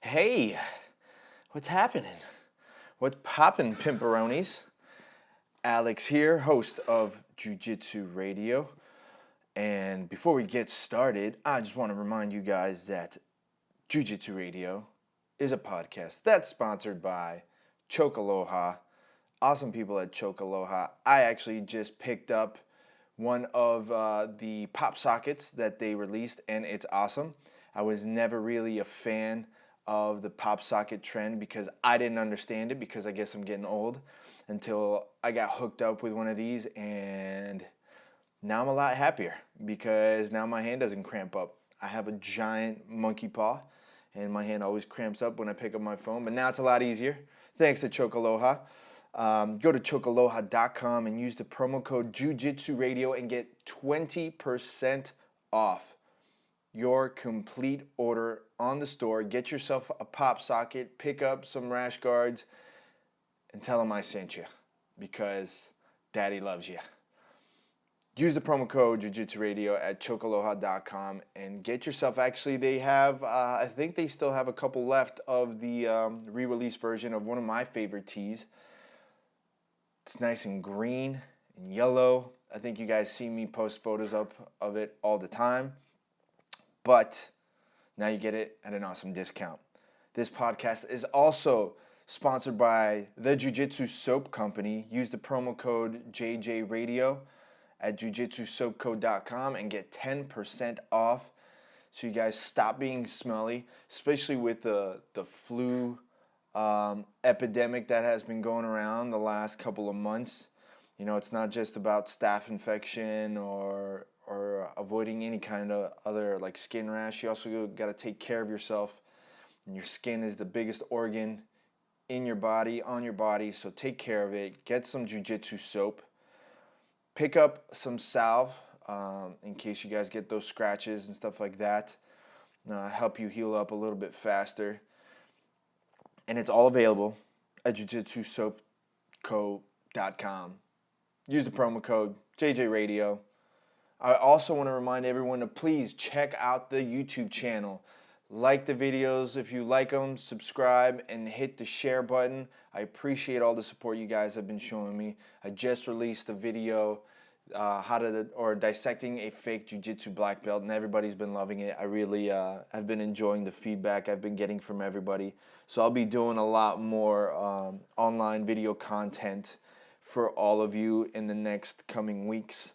Hey, what's happening? What's poppin', pimperonis? Alex here, host of Jiu-Jitsu Radio. And before we get started, I just want to remind you guys that Jiu-Jitsu Radio is a podcast that's sponsored by Choke Aloha. Awesome people at Choke Aloha. I actually just picked up one of the pop sockets that they released, and it's awesome. I was never really a fan of the pop socket trend because I didn't understand it, because I guess I'm getting old, until I got hooked up with one of these, and now I'm a lot happier because now my hand doesn't cramp up. I have a giant monkey paw and my hand always cramps up when I pick up my phone, but now it's a lot easier thanks to Choke Aloha. Go to chokealoha.com and use the promo code Jiu-Jitsu Radio and get 20% off your complete order on the store. Get yourself a pop socket, pick up some rash guards, and tell them I sent you because Daddy loves you. Use the promo code Jiu-Jitsu Radio at chokealoha.com and get yourself, actually they have, I think they still have a couple left of the re-release version of one of my favorite tees. It's nice and green and yellow. I think you guys see me post photos up of it all the time. But now you get it at an awesome discount. This podcast is also sponsored by the Jiu-Jitsu Soap Company. Use the promo code JJRadio at jujitsusoapco.com and get 10% off so you guys stop being smelly, especially with the flu epidemic that has been going around the last couple of months. You know, it's not just about staph infection or avoiding any kind of other like skin rash. You also got to take care of yourself. And your skin is the biggest organ in your body, on your body, so take care of it. Get some Jiu-Jitsu soap. Pick up some salve in case you guys get those scratches and stuff like that. Help you heal up a little bit faster. And it's all available at jujitsusoapco.com. Use the promo code JJRadio. I also want to remind everyone to please check out the YouTube channel. Like the videos if you like them, subscribe, and hit the share button. I appreciate all the support you guys have been showing me. I just released a video dissecting a fake jiu-jitsu black belt, and everybody's been loving it. I really have been enjoying the feedback I've been getting from everybody. So I'll be doing a lot more online video content for all of you in the next coming weeks.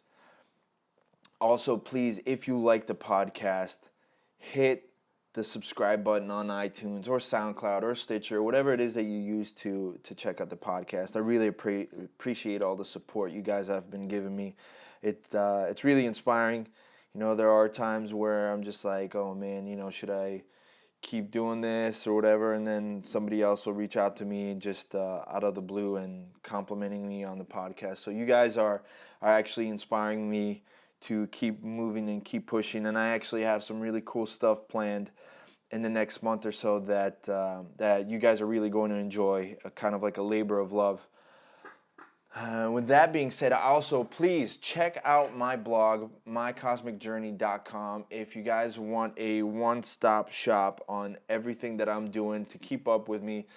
Also, please, if you like the podcast, hit the subscribe button on iTunes or SoundCloud or Stitcher, whatever it is that you use to check out the podcast. I really appreciate all the support you guys have been giving me. It's really inspiring. You know, there are times where I'm just like, oh man, you know, should I keep doing this or whatever? And then somebody else will reach out to me just out of the blue and complimenting me on the podcast. So you guys are actually inspiring me to keep moving and keep pushing, and I actually have some really cool stuff planned in the next month or so that you guys are really going to enjoy, kind of like a labor of love. With that being said, also please check out my blog, mycosmicjourney.com, if you guys want a one-stop shop on everything that I'm doing to keep up with me.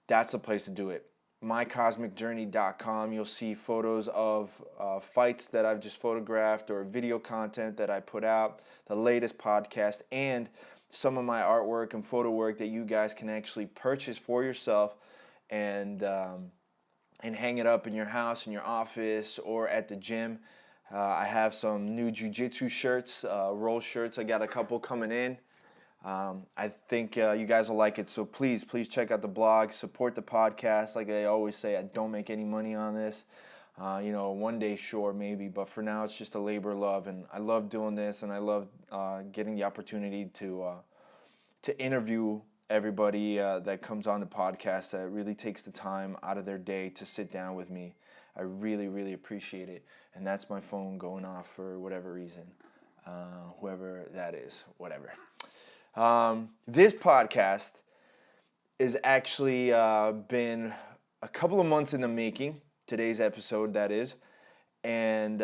That's the place to do it. mycosmicjourney.com. You'll see photos of fights that I've just photographed or video content that I put out, the latest podcast, and some of my artwork and photo work that you guys can actually purchase for yourself and hang it up in your house, in your office, or at the gym. I have some new jiu-jitsu shirts, roll shirts. I got a couple coming in. I think you guys will like it, so please check out the blog, support the podcast. Like I always say, I don't make any money on this. One day, sure, maybe, but for now, it's just a labor of love, and I love doing this, and I love getting the opportunity to interview everybody that comes on the podcast that really takes the time out of their day to sit down with me. I really, really appreciate it, and that's my phone going off for whatever reason, whoever that is, whatever. This podcast is actually been a couple of months in the making, today's episode that is, and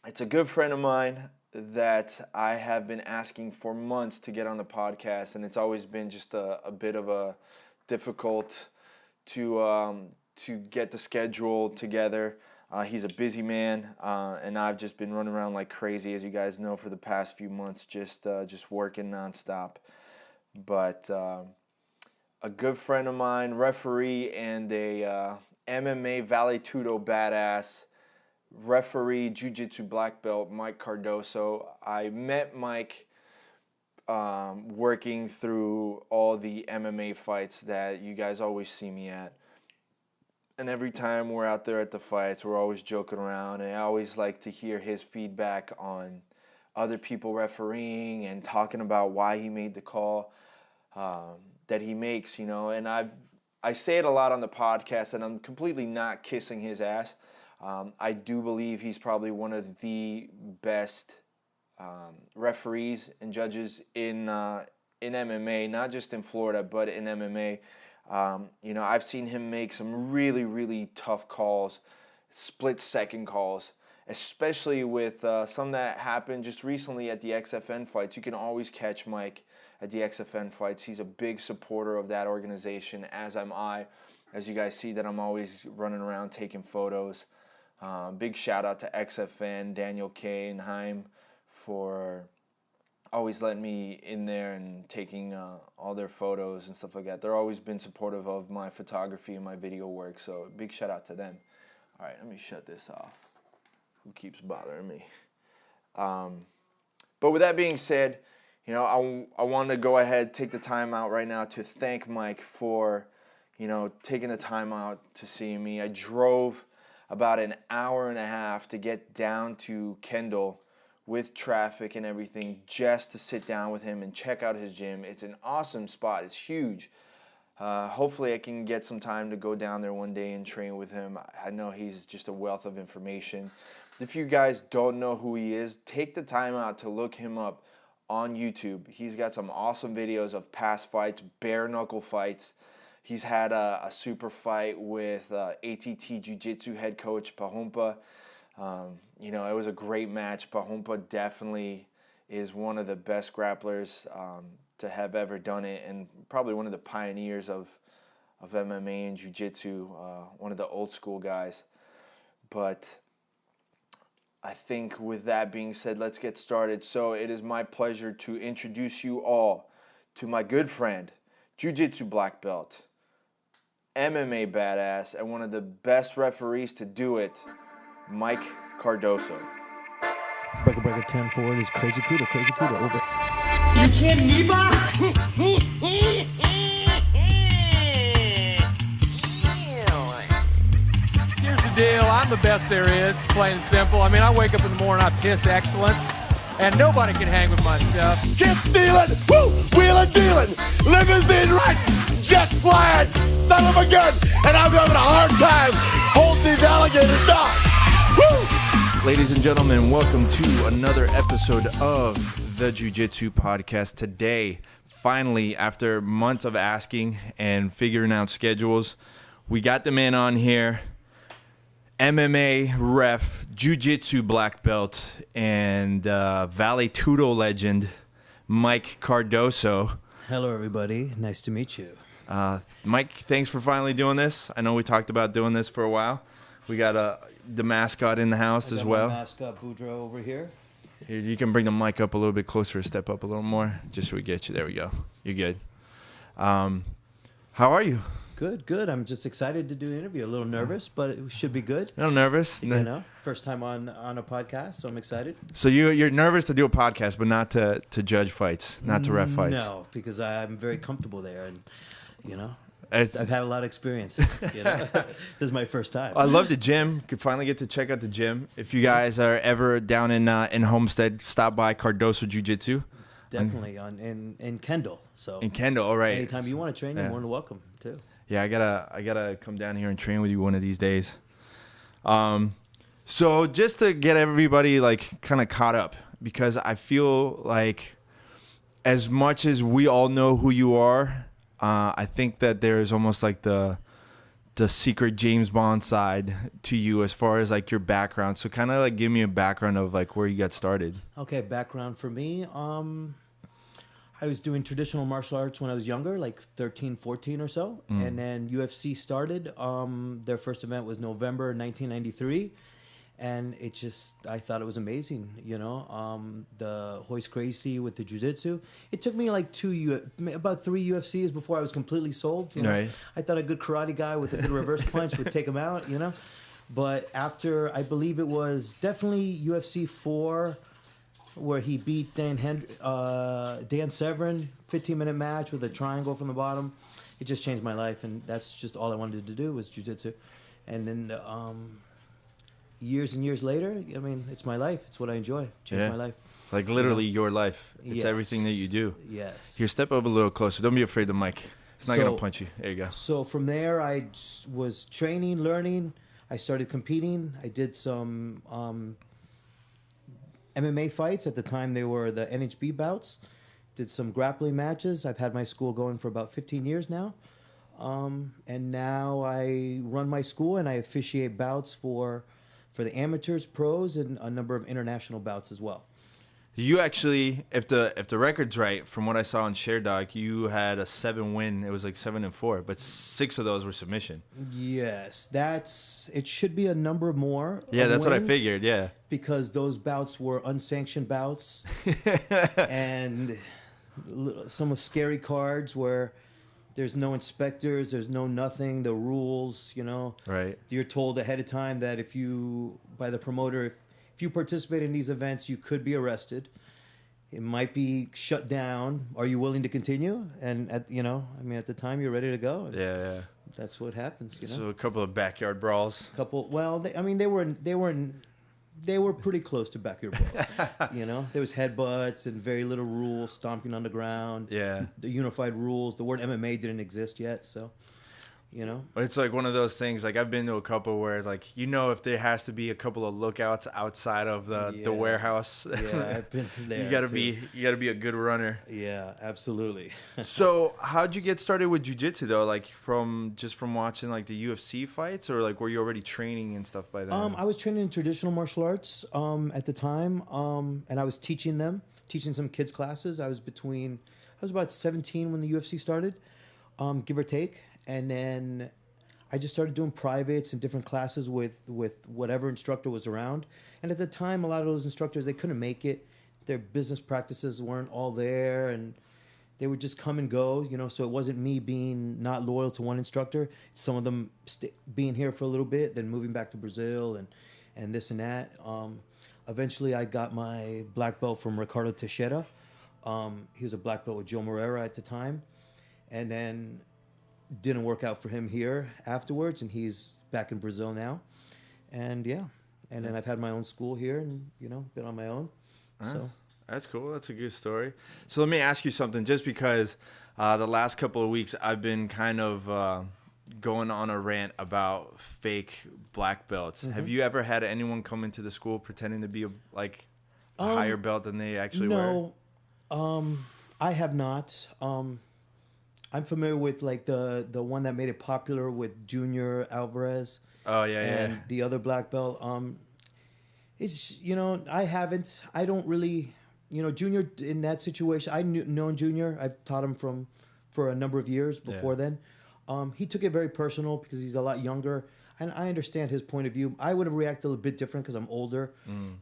it's a good friend of mine that I have been asking for months to get on the podcast, and it's always been just a bit of a difficult to get the schedule together. He's a busy man, and I've just been running around like crazy, as you guys know, for the past few months, just working nonstop. But a good friend of mine, referee, and a MMA Vale Tudo badass, referee, Jiu-Jitsu black belt, Mike Cardoso. I met Mike working through all the MMA fights that you guys always see me at. And every time we're out there at the fights, we're always joking around, and I always like to hear his feedback on other people refereeing and talking about why he made the call that he makes, you know. And I say it a lot on the podcast, and I'm completely not kissing his ass. I do believe he's probably one of the best referees and judges in MMA, not just in Florida, but in MMA. You know, I've seen him make some really, really tough calls, split-second calls, especially with some that happened just recently at the XFN fights. You can always catch Mike at the XFN fights. He's a big supporter of that organization, as am I. As you guys see that I'm always running around taking photos. Big shout out to XFN, Daniel K. and Haim for always letting me in there and taking all their photos and stuff like that. They're always been supportive of my photography and my video work, so big shout out to them. All right, let me shut this off. Who keeps bothering me? But with that being said, you know, I want to go ahead, take the time out right now to thank Mike for, you know, taking the time out to see me. I drove about an hour and a half to get down to Kendall with traffic and everything just to sit down with him and check out his gym. It's an awesome spot. It's huge. Hopefully I can get some time to go down there one day and train with him. I know he's just a wealth of information. If you guys don't know who he is, take the time out to look him up on YouTube. He's got some awesome videos of past fights, bare knuckle fights. He's had a super fight with ATT Jiu-Jitsu head coach Pahumpa. You know, it was a great match. Pahumpa definitely is one of the best grapplers to have ever done it, and probably one of the pioneers of MMA and Jiu-Jitsu, one of the old school guys. But I think with that being said, let's get started. So it is my pleasure to introduce you all to my good friend, Jiu-Jitsu black belt, MMA badass, and one of the best referees to do it, Mike Cardoso. Breaker 10-4 is Crazy Cuda, over. You kidding me, Bob? Here's the deal. I'm the best there is, plain and simple. I mean, I wake up in the morning, I piss excellence, and nobody can hang with my stuff. Get stealing, woo, wheeling, dealing, limousine right, jet flying, son of a gun, and I'm having a hard time holding these alligators down. Woo! Ladies and gentlemen, welcome to another episode of the Jiu-Jitsu Podcast. Today, finally, after months of asking and figuring out schedules, we got the man on here, MMA ref, Jiu-Jitsu black belt, and Vale Tudo legend, Mike Cardoso. Hello, everybody. Nice to meet you. Mike, thanks for finally doing this. I know we talked about doing this for a while. We got the mascot in the house as well. Mascot Boudreaux over here. Here, you can bring the mic up a little bit closer, step up a little more, just so we get you. There we go. You're good. How are you? Good. I'm just excited to do the interview. A little nervous, but it should be good. A little nervous? You know, first time on a podcast, so I'm excited. So you're nervous to do a podcast, but not to judge fights, not to ref fights? No, because I'm very comfortable there, and, you know, I've had a lot of experience. You know? This is my first time. I love the gym. Could finally get to check out the gym. If you guys are ever down in Homestead, stop by Cardoso Jiu-Jitsu. Definitely in Kendall. So in Kendall, all right. Anytime you want to train, you're more than welcome too. Yeah, I gotta come down here and train with you one of these days. So just to get everybody like kind of caught up, because I feel like as much as we all know who you are, I think that there's almost like the the secret James Bond side to you as far as like your background. So kind of like give me a background of like where you got started. Okay, background for me. I was doing traditional martial arts when I was younger, like 13, 14 or so. And then UFC started. Their first event was November 1993. And I thought it was amazing, you know. The hoist crazy with the jiu-jitsu. It took me like about 3 UFCs before I was completely sold. You know? Right. I thought a good karate guy with a good reverse punch would take him out, you know. But after, I believe it was definitely UFC 4, where he beat Dan Severn, 15-minute match with a triangle from the bottom. It just changed my life, and that's just all I wanted to do was jiu-jitsu. And then years and years later, I mean, it's my life. It's what I enjoy. Changed my life. Like literally your life. It's Yes. everything that you do. Yes. Here, step up a little closer. Don't be afraid of the mic. It's not So- going to punch you. There you go. So from there, I was training, learning. I started competing. I did some MMA fights. At the time, they were the NHB bouts. Did some grappling matches. I've had my school going for about 15 years now. And now I run my school and I officiate bouts for the amateurs, pros, and a number of international bouts as well. You actually, if the record's right, from what I saw on ShareDoc, you had a 7-win. It was like 7-4, but 6 of those were submission. Yes, it should be a number more. Yeah, of that's what I wins. figured. Yeah. Because those bouts were unsanctioned bouts and some scary cards where there's no inspectors, there's no nothing, the rules, you know. Right. You're told ahead of time that by the promoter, if you participate in these events, you could be arrested. It might be shut down. Are you willing to continue? And at the time you're ready to go. Yeah. That's what happens, you know. So a couple of backyard brawls. They were pretty close to backyard brawls. You know, there was headbutts and very little rules, stomping on the ground. Yeah. The unified rules. The word MMA didn't exist yet, so, you know. It's like one of those things. Like I've been to a couple where like if there has to be a couple of lookouts outside of the warehouse. Yeah, I've been there. you gotta too. be a good runner. Yeah, absolutely. So how'd you get started with jiu-jitsu though? Like from watching like the UFC fights, or like were you already training and stuff by then? I was training in traditional martial arts at the time, and I was teaching some kids classes. I was about 17 when the UFC started, give or take, and then I just started doing privates and different classes with whatever instructor was around. And at the time, a lot of those instructors, they couldn't make it. Their business practices weren't all there, and they would just come and go, you know. So it wasn't me being not loyal to one instructor. It's some of them being here for a little bit, then moving back to Brazil and this and that. Eventually, I got my black belt from Ricardo Teixeira. He was a black belt with Joe Moreira at the time. And then didn't work out for him here afterwards, and he's back in Brazil now. And then I've had my own school here and, you know, been on my own. So that's cool. That's a good story. So let me ask you something, just because the last couple of weeks I've been kind of going on a rant about fake black belts. Mm-hmm. Have you ever had anyone come into the school pretending to be a higher belt than they actually were? No, I have not. I'm familiar with like the one that made it popular with Junior Alvarez. Oh yeah, and the other black belt. It's, you know, I don't really, you know, Junior in that situation. I known Junior. I've taught him for a number of years before then. He took it very personal because he's a lot younger, and I understand his point of view. I would have reacted a little bit different because I'm older,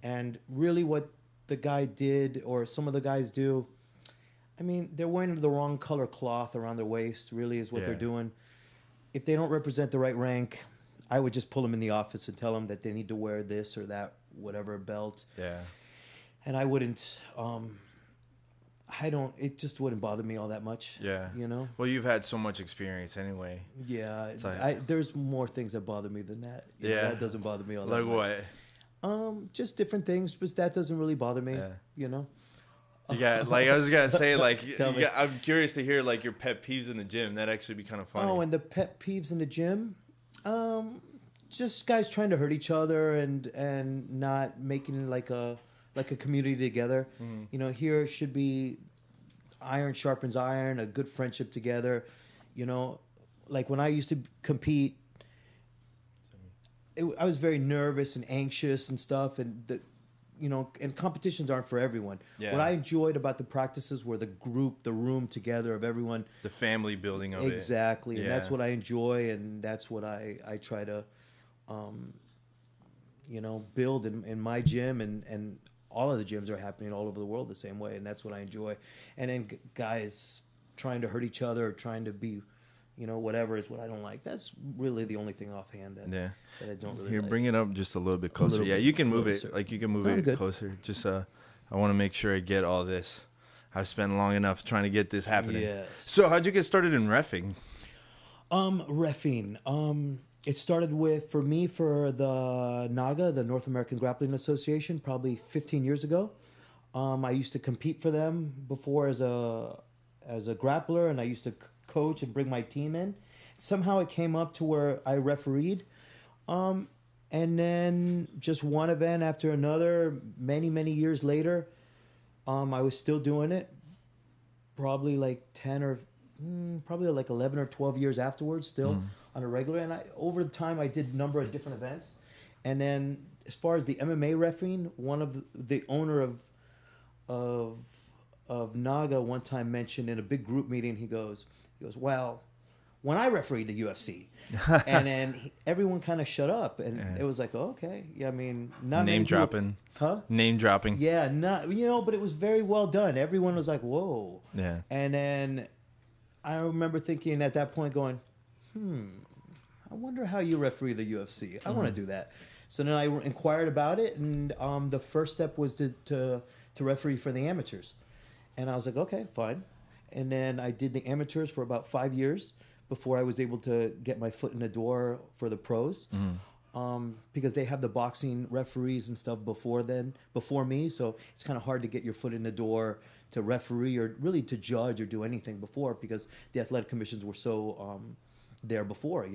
and really what the guy did, or some of the guys do, I mean, they're wearing the wrong color cloth around their waist, really is what they're doing. If they don't represent the right rank, I would just pull them in the office and tell them that they need to wear this or that, whatever belt. Yeah. And I wouldn't, it just wouldn't bother me all that much. Yeah. You know? Well, you've had so much experience anyway. Yeah. There's more things that bother me than that. That doesn't bother me all that much. Like what? Just different things, but that doesn't really bother me, you know? Yeah, like I was gonna say, like I'm curious to hear like your pet peeves in the gym. That'd actually be kind of funny. Oh, and the pet peeves in the gym, just guys trying to hurt each other and not making like a community together. Mm-hmm. You know, here should be iron sharpens iron, a good friendship together. You know, like when I used to compete, I was very nervous and anxious and stuff, and and competitions aren't for everyone. Yeah. What I enjoyed about the practices were the group, the room together of everyone. The family building of Exactly. it. And that's what I enjoy, and that's what I try to, build in my gym, and all of the gyms are happening all over the world the same way, and that's what I enjoy. And then guys trying to hurt each other, or trying to be, whatever is what I don't like. That's really the only thing offhand that I don't really Here, like. bring it up just a little bit closer. You can move it. Like, you can move it good. closer. Just, I want to make sure I get all this. I've spent long enough trying to get this happening. Yes. So how'd you get started in reffing? Reffing. It started for the NAGA, the North American Grappling Association, probably 15 years ago. I used to compete for them before as a grappler, and I used to coach and bring my team in. Somehow it came up to where I refereed. And then just one event after another, many, many years later, I was still doing it. Probably like 11 or 12 years afterwards, still on a regular. And over the time, I did a number of different events. And then as far as the MMA refereeing, one of the owner of NAGA one time mentioned in a big group meeting, he goes, well, when I refereed the UFC, and then everyone kind of shut up, and it was like, oh, okay, yeah, I mean, not Name dropping, Name dropping, yeah, not but it was very well done. Everyone was like, whoa, yeah, and then I remember thinking at that point, going, I wonder how you referee the UFC. I want to do that. So then I inquired about it, and the first step was to referee for the amateurs, and I was like, okay, fine. And then I did the amateurs for about 5 years before I was able to get my foot in the door for the pros. Because they have the boxing referees and stuff before me. So it's kind of hard to get your foot in the door to referee or really to judge or do anything before, because the athletic commissions were so there before,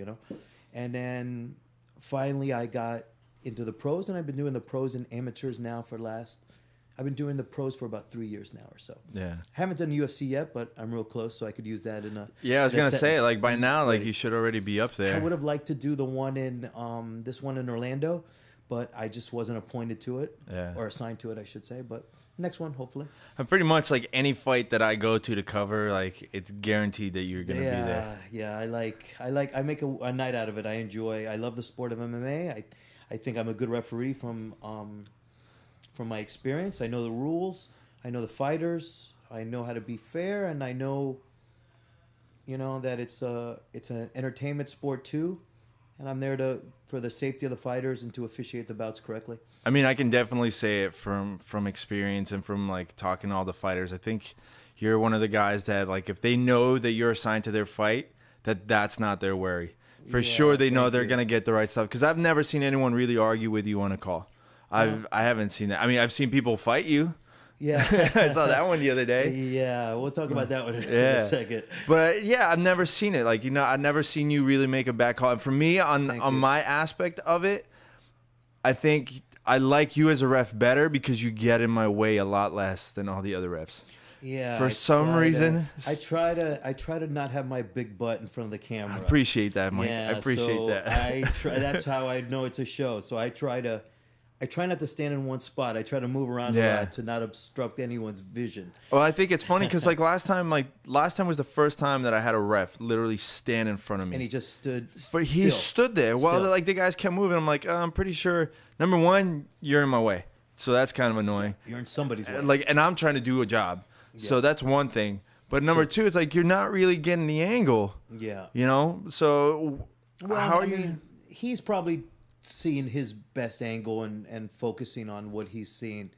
And then finally I got into the pros, and I've been doing the pros and amateurs now I've been doing the pros for about 3 years now or so. Yeah. Haven't done UFC yet, but I'm real close, so I could use that in a... Yeah, I was going to say, like, by now, like, you should already be up there. I would have liked to do the one in, this one in Orlando, but I just wasn't appointed to it. Yeah. Or assigned to it, I should say, but next one, hopefully. And pretty much, like, any fight that I go to cover, like, it's guaranteed that you're going to be there. Yeah, I make a night out of it. I love the sport of MMA. I think I'm a good referee from my experience. I know the rules. I know the fighters. I know how to be fair, and I know, that it's an entertainment sport too, and I'm there for the safety of the fighters and to officiate the bouts correctly. I mean, I can definitely say it from experience and from, like, talking to all the fighters. I think you're one of the guys that, like, if they know that you're assigned to their fight, that's not their worry. For sure, they know they're gonna get the right stuff. Because I've never seen anyone really argue with you on a call. I haven't seen that. I mean, I've seen people fight you. Yeah. I saw that one the other day. Yeah, we'll talk about that one in a second. But yeah, I've never seen it. Like, I've never seen you really make a bad call. And for me, on my aspect of it, I think I like you as a ref better because you get in my way a lot less than all the other refs. Yeah. For some reason, I try to not have my big butt in front of the camera. I appreciate that, Mike. Yeah, I appreciate that. That's how I know it's a show. So I try not to stand in one spot. I try to move around a lot to not obstruct anyone's vision. Well, I think it's funny because last time was the first time that I had a ref literally stand in front of me. And he just stood. But he stood there while like the guys kept moving. I'm like, I'm pretty sure. Number one, you're in my way, so that's kind of annoying. You're in somebody's way. Like, and I'm trying to do a job, so that's one thing. But number two, it's like you're not really getting the angle. Yeah. So how are you? He's probably seeing his best angle and focusing on what he's seeing.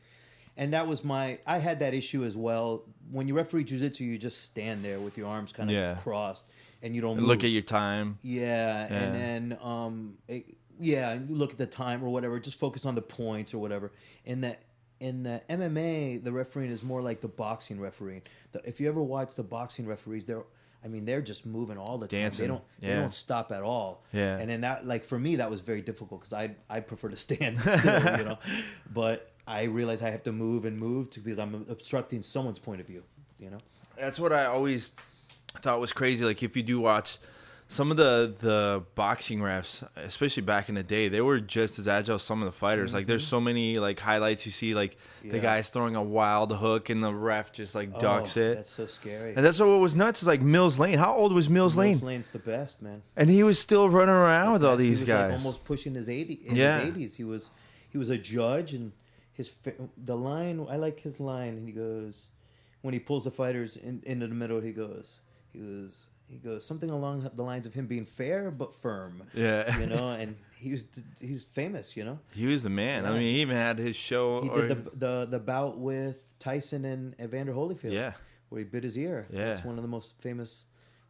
And that was I had that issue as well. When you referee jiu-jitsu, you just stand there with your arms kind of crossed and you don't move. Look at your time. Yeah. And then, you look at the time or whatever, just focus on the points or whatever. In the MMA, the refereeing is more like the boxing refereeing. If you ever watch the boxing referees, they're just moving all the time. Dancing. They don't stop at all. Yeah. And then that, like, for me, that was very difficult because I prefer to stand still, But I realize I have to move because I'm obstructing someone's point of view, That's what I always thought was crazy. Like, if you do watch some of the boxing refs, especially back in the day, they were just as agile as some of the fighters. Mm-hmm. Like there's so many like highlights you see, like the guy's throwing a wild hook and the ref just like ducks it. That's so scary. And that's what was nuts is like Mills Lane. How old was Mills Lane? Mills Lane's the best, man. And he was still running around with all these guys. Like almost pushing his 80s. He was a judge, and the line, I like his line, and he goes, when he pulls the fighters into the middle, he goes something along the lines of him being fair but firm. Yeah. You know, and he's famous, you know. He was the man. Yeah. I mean, he even had his show. He did the bout with Tyson and Evander Holyfield. Yeah. Where he bit his ear. Yeah. That's one of the most famous,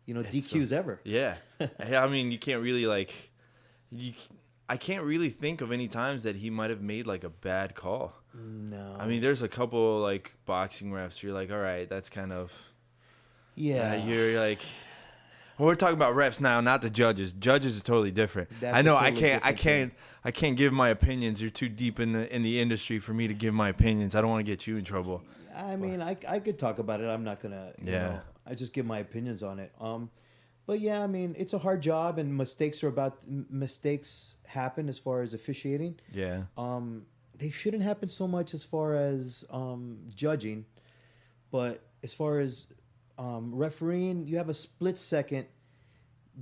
DQs ever. Yeah. I mean, you can't really I can't really think of any times that he might have made like a bad call. No. I mean, there's a couple like boxing refs. You're like, all right, that's kind of. Yeah. You're like. Well, we're talking about refs now, not the judges. Judges is totally different. That's I know totally I can't give my opinions. You're too deep in the industry for me to give my opinions. I don't want to get you in trouble. I mean, I could talk about it. I'm not gonna. I just give my opinions on it. But yeah, I mean, it's a hard job, and mistakes happen as far as officiating. Yeah. They shouldn't happen so much as far as judging, but as far as refereeing, you have a split second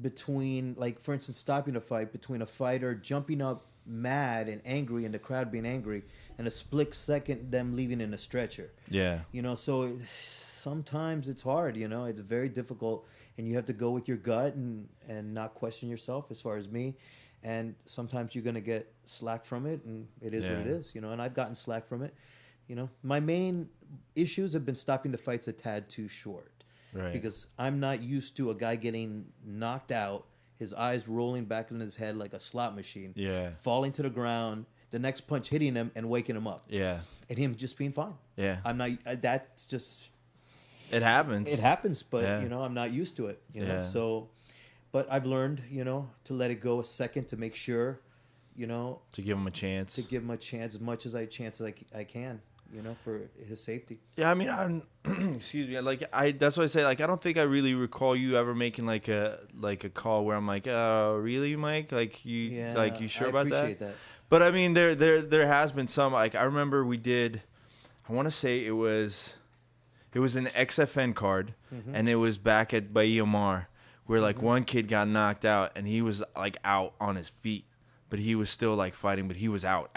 between, like, for instance, stopping a fight, between a fighter jumping up mad and angry and the crowd being angry, and a split second them leaving in a stretcher. Yeah. So sometimes it's hard, it's very difficult, and you have to go with your gut and not question yourself, as far as me. And sometimes you're going to get slack from it, and it is what it is, and I've gotten slack from it. My main issues have been stopping the fights a tad too short. Right. Because I'm not used to a guy getting knocked out, his eyes rolling back in his head like a slot machine, falling to the ground, the next punch hitting him and waking him up. Yeah. And him just being fine. Yeah. I'm not, that's just... It happens. It happens, but, I'm not used to it, So, but I've learned, to let it go a second to make sure, to give him a chance. To give him a chance as much as I can. For his safety. Yeah, I mean, excuse me. That's what I say. Like, I don't think I really recall you ever making like a call where I'm like, really, Mike? Like, you sure about that? I appreciate that. But I mean, there has been some. Like, I remember we did. I want to say it was an XFN card, and it was back at Bahia Mar, where like one kid got knocked out, and he was like out on his feet, but he was still like fighting, but he was out.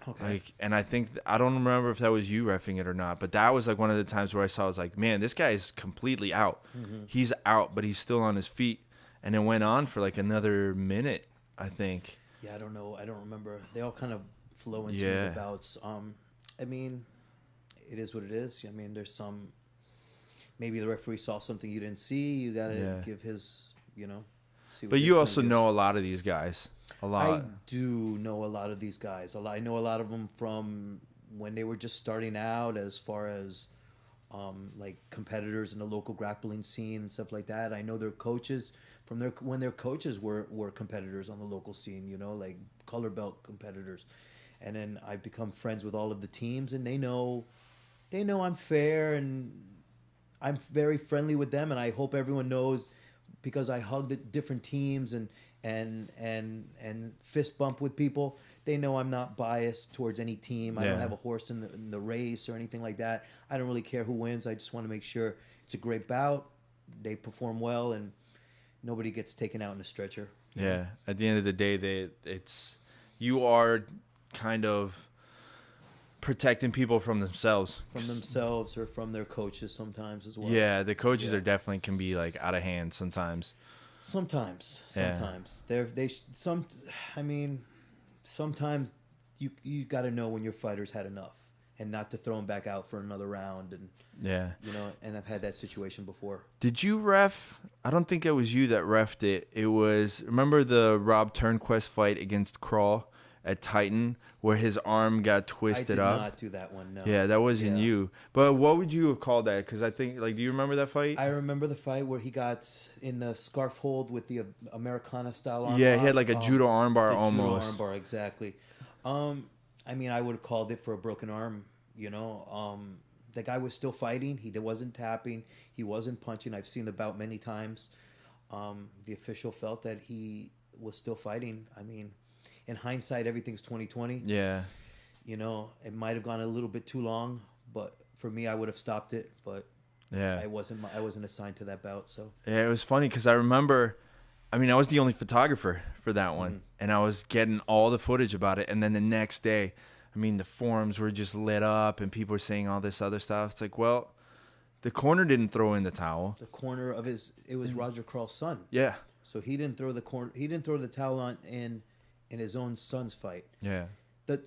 Okay. And I think I don't remember if that was you reffing it or not, but that was like one of the times where I was like, man, this guy is completely out. Mm-hmm. He's out, but he's still on his feet, and it went on for like another minute, I think. Yeah, I don't know. I don't remember. They all kind of flow into the bouts. I mean, it is what it is. I mean, there's some. Maybe the referee saw something you didn't see. You gotta give his, see. But you also know a lot of these guys. A lot. I do know a lot of these guys. I know a lot of them from when they were just starting out, as far as like competitors in the local grappling scene and stuff like that. I know their coaches from when their coaches were competitors on the local scene, like color belt competitors. And then I've become friends with all of the teams, and they know I'm fair, and I'm very friendly with them, and I hope everyone knows, because I hug the different teams and fist bump with people. They know I'm not biased towards any team. I don't have a horse in the race or anything like that. I don't really care who wins. I just want to make sure it's a great bout, they perform well, and nobody gets taken out in a stretcher. Yeah. At the end of the day, you are kind of protecting people from themselves. Or from their coaches sometimes as well. Yeah, the coaches are definitely can be like out of hand sometimes. Sometimes. Sometimes you got to know when your fighter's had enough, and not to throw him back out for another round. And and I've had that situation before. Did you ref? I don't think it was you that refed it. It was, remember the Rob Turnquist fight against Crawl at Titan, where his arm got twisted up? I did not do that one, no. Yeah, that wasn't you. But what would you have called that? Because I think, do you remember that fight? I remember the fight where he got in the scarf hold with the Americana style armbar. Yeah, he had like a judo armbar almost. Judo armbar, exactly. I mean, I would have called it for a broken arm, The guy was still fighting. He wasn't tapping. He wasn't punching. I've seen the bout many times. The official felt that he was still fighting. I mean, in hindsight, everything's 20/20. Yeah. You know, it might have gone a little bit too long, but for me, I would have stopped it. But Yeah. I wasn't assigned to that bout. So Yeah, it was funny because I remember, I mean, I was the only photographer for that one, and I was getting all the footage about it. And then the next day, I mean, the forums were just lit up, and people were saying all this other stuff. It's like, well, the corner didn't throw in the towel. the corner of it was Roger Crawl's son. Yeah. So he didn't throw the towel on in his own son's fight. Yeah.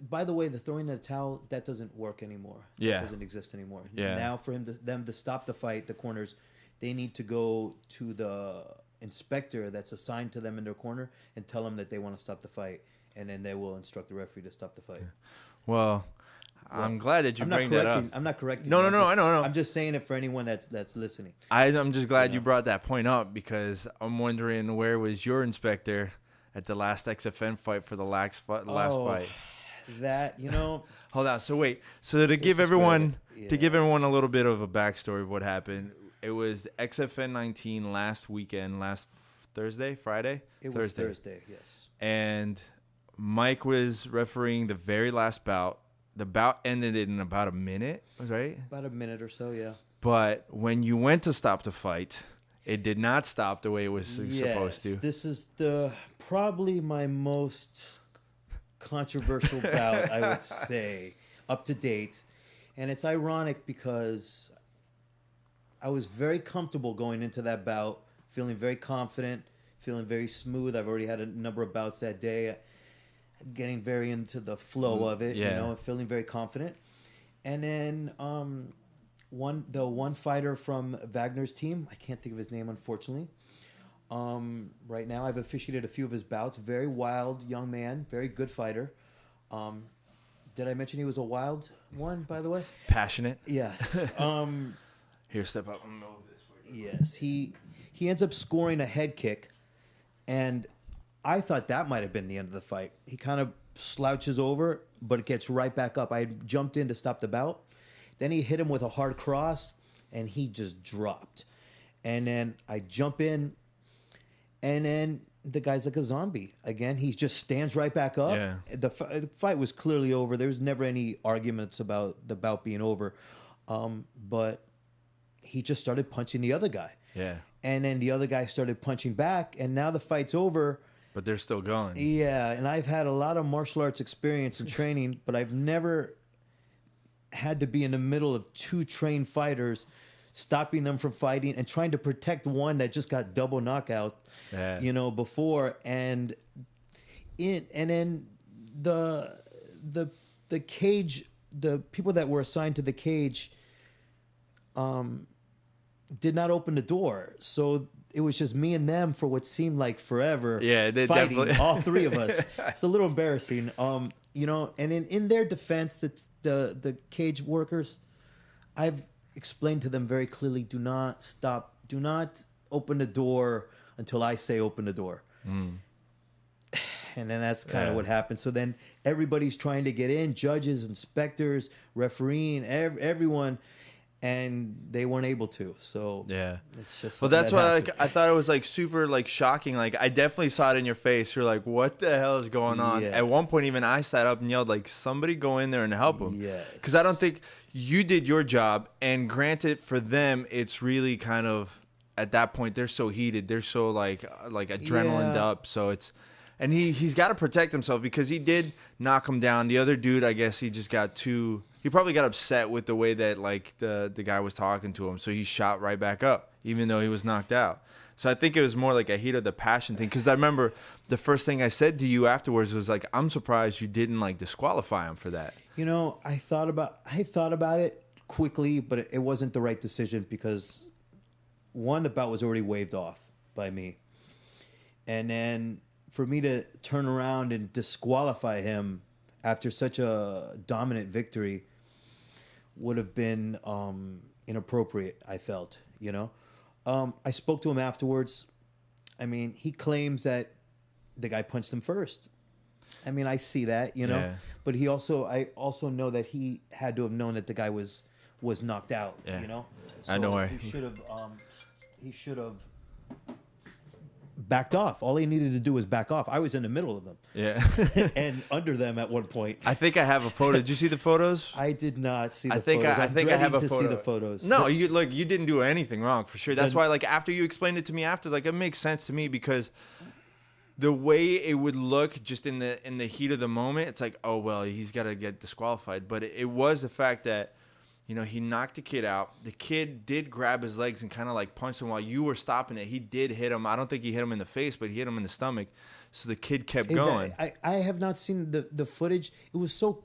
By the way, the throwing the towel, that doesn't work anymore. Yeah. That doesn't exist anymore. Yeah. Now for them to stop the fight, the corners, they need to go to the inspector that's assigned to them in their corner and tell them that they want to stop the fight, and then they will instruct the referee to stop the fight. Well, I'm glad that you bring that up. I'm not correcting. No, you. I know. I'm just saying it for anyone that's listening. I'm just glad you brought that point up because I'm wondering where was your inspector at the last XFN fight for the last fight. That, you know. Hold on. So wait. So to give everyone a little bit of a backstory of what happened, it was the XFN 19 last weekend, last Friday. It was Thursday, yes. And Mike was refereeing the very last bout. The bout ended in about a minute, right? About a minute or so, yeah. But when you went to stop the fight, it did not stop the way it was supposed to. This is probably my most controversial bout, I would say, up to date. And it's ironic because I was very comfortable going into that bout, feeling very confident, feeling very smooth. I've already had a number of bouts that day, getting very into the flow of it, feeling very confident. And then the one fighter from Wagner's team, I can't think of his name, unfortunately. Right now, I've officiated a few of his bouts. Very wild young man, very good fighter. Did I mention he was a wild one, by the way? Passionate. Yes. Here, step up. I'm gonna move this for you. Yes. He ends up scoring a head kick, and I thought that might have been the end of the fight. He kind of slouches over, but it gets right back up. I jumped in to stop the bout. Then he hit him with a hard cross, and he just dropped. And then I jump in, and then the guy's like a zombie. Again, he just stands right back up. Yeah. The fight was clearly over. There was never any arguments about the bout being over. But he just started punching the other guy. Yeah. And then the other guy started punching back, and now the fight's over. But they're still going. Yeah, and I've had a lot of martial arts experience and training, but I've never had to be in the middle of two trained fighters, stopping them from fighting and trying to protect one that just got double knockout, before. And then the cage, the people that were assigned to the cage, did not open the door. So it was just me and them for what seemed like forever. Yeah, they fighting, definitely. all three of us. It's a little embarrassing. And in their defense, the cage workers, I've explained to them very clearly, do not stop, do not open the door until I say open the door. And then that's kind of what happened. So then everybody's trying to get in, judges, inspectors, refereeing, everyone, and they weren't able to. So it's just that's that why happened. I thought it was super shocking. I definitely saw it in your face. You're like, what the hell is going on? Yes. At one point, even I sat up and yelled, somebody go in there and help him. Yes. Because I don't think you did your job. And granted, for them, it's really kind of at that point they're so heated, they're so like adrenaline up. So it's. And he's got to protect himself because he did knock him down. The other dude, I guess he just got too. He probably got upset with the way that the guy was talking to him, so he shot right back up, even though he was knocked out. So I think it was more like a heat of the passion thing. Because I remember the first thing I said to you afterwards was I'm surprised you didn't disqualify him for that. I thought about it quickly, but it wasn't the right decision because one, the bout was already waved off by me, and then for me to turn around and disqualify him after such a dominant victory would have been inappropriate, I felt, I spoke to him afterwards. I mean, he claims that the guy punched him first. I mean, I see that, but I also know that he had to have known that the guy was knocked out, Yeah. So I know where he should have backed off. All he needed to do was back off. I was in the middle of them. Yeah. And under them at one point. I think I have a photo. Did you see the photos? I did not see the I think photos. I think I have a to photo. see the photos. No, you didn't do anything wrong for sure. That's why, like, after you explained it to me after, like, it makes sense to me because the way it would look just in the heat of the moment, it's like, oh well, he's got to get disqualified. But it was the fact that, you know, he knocked the kid out. The kid did grab his legs and kind of like punched him while you were stopping it. He did hit him. I don't think he hit him in the face, but he hit him in the stomach. So the kid kept going. I have not seen the footage. It was so.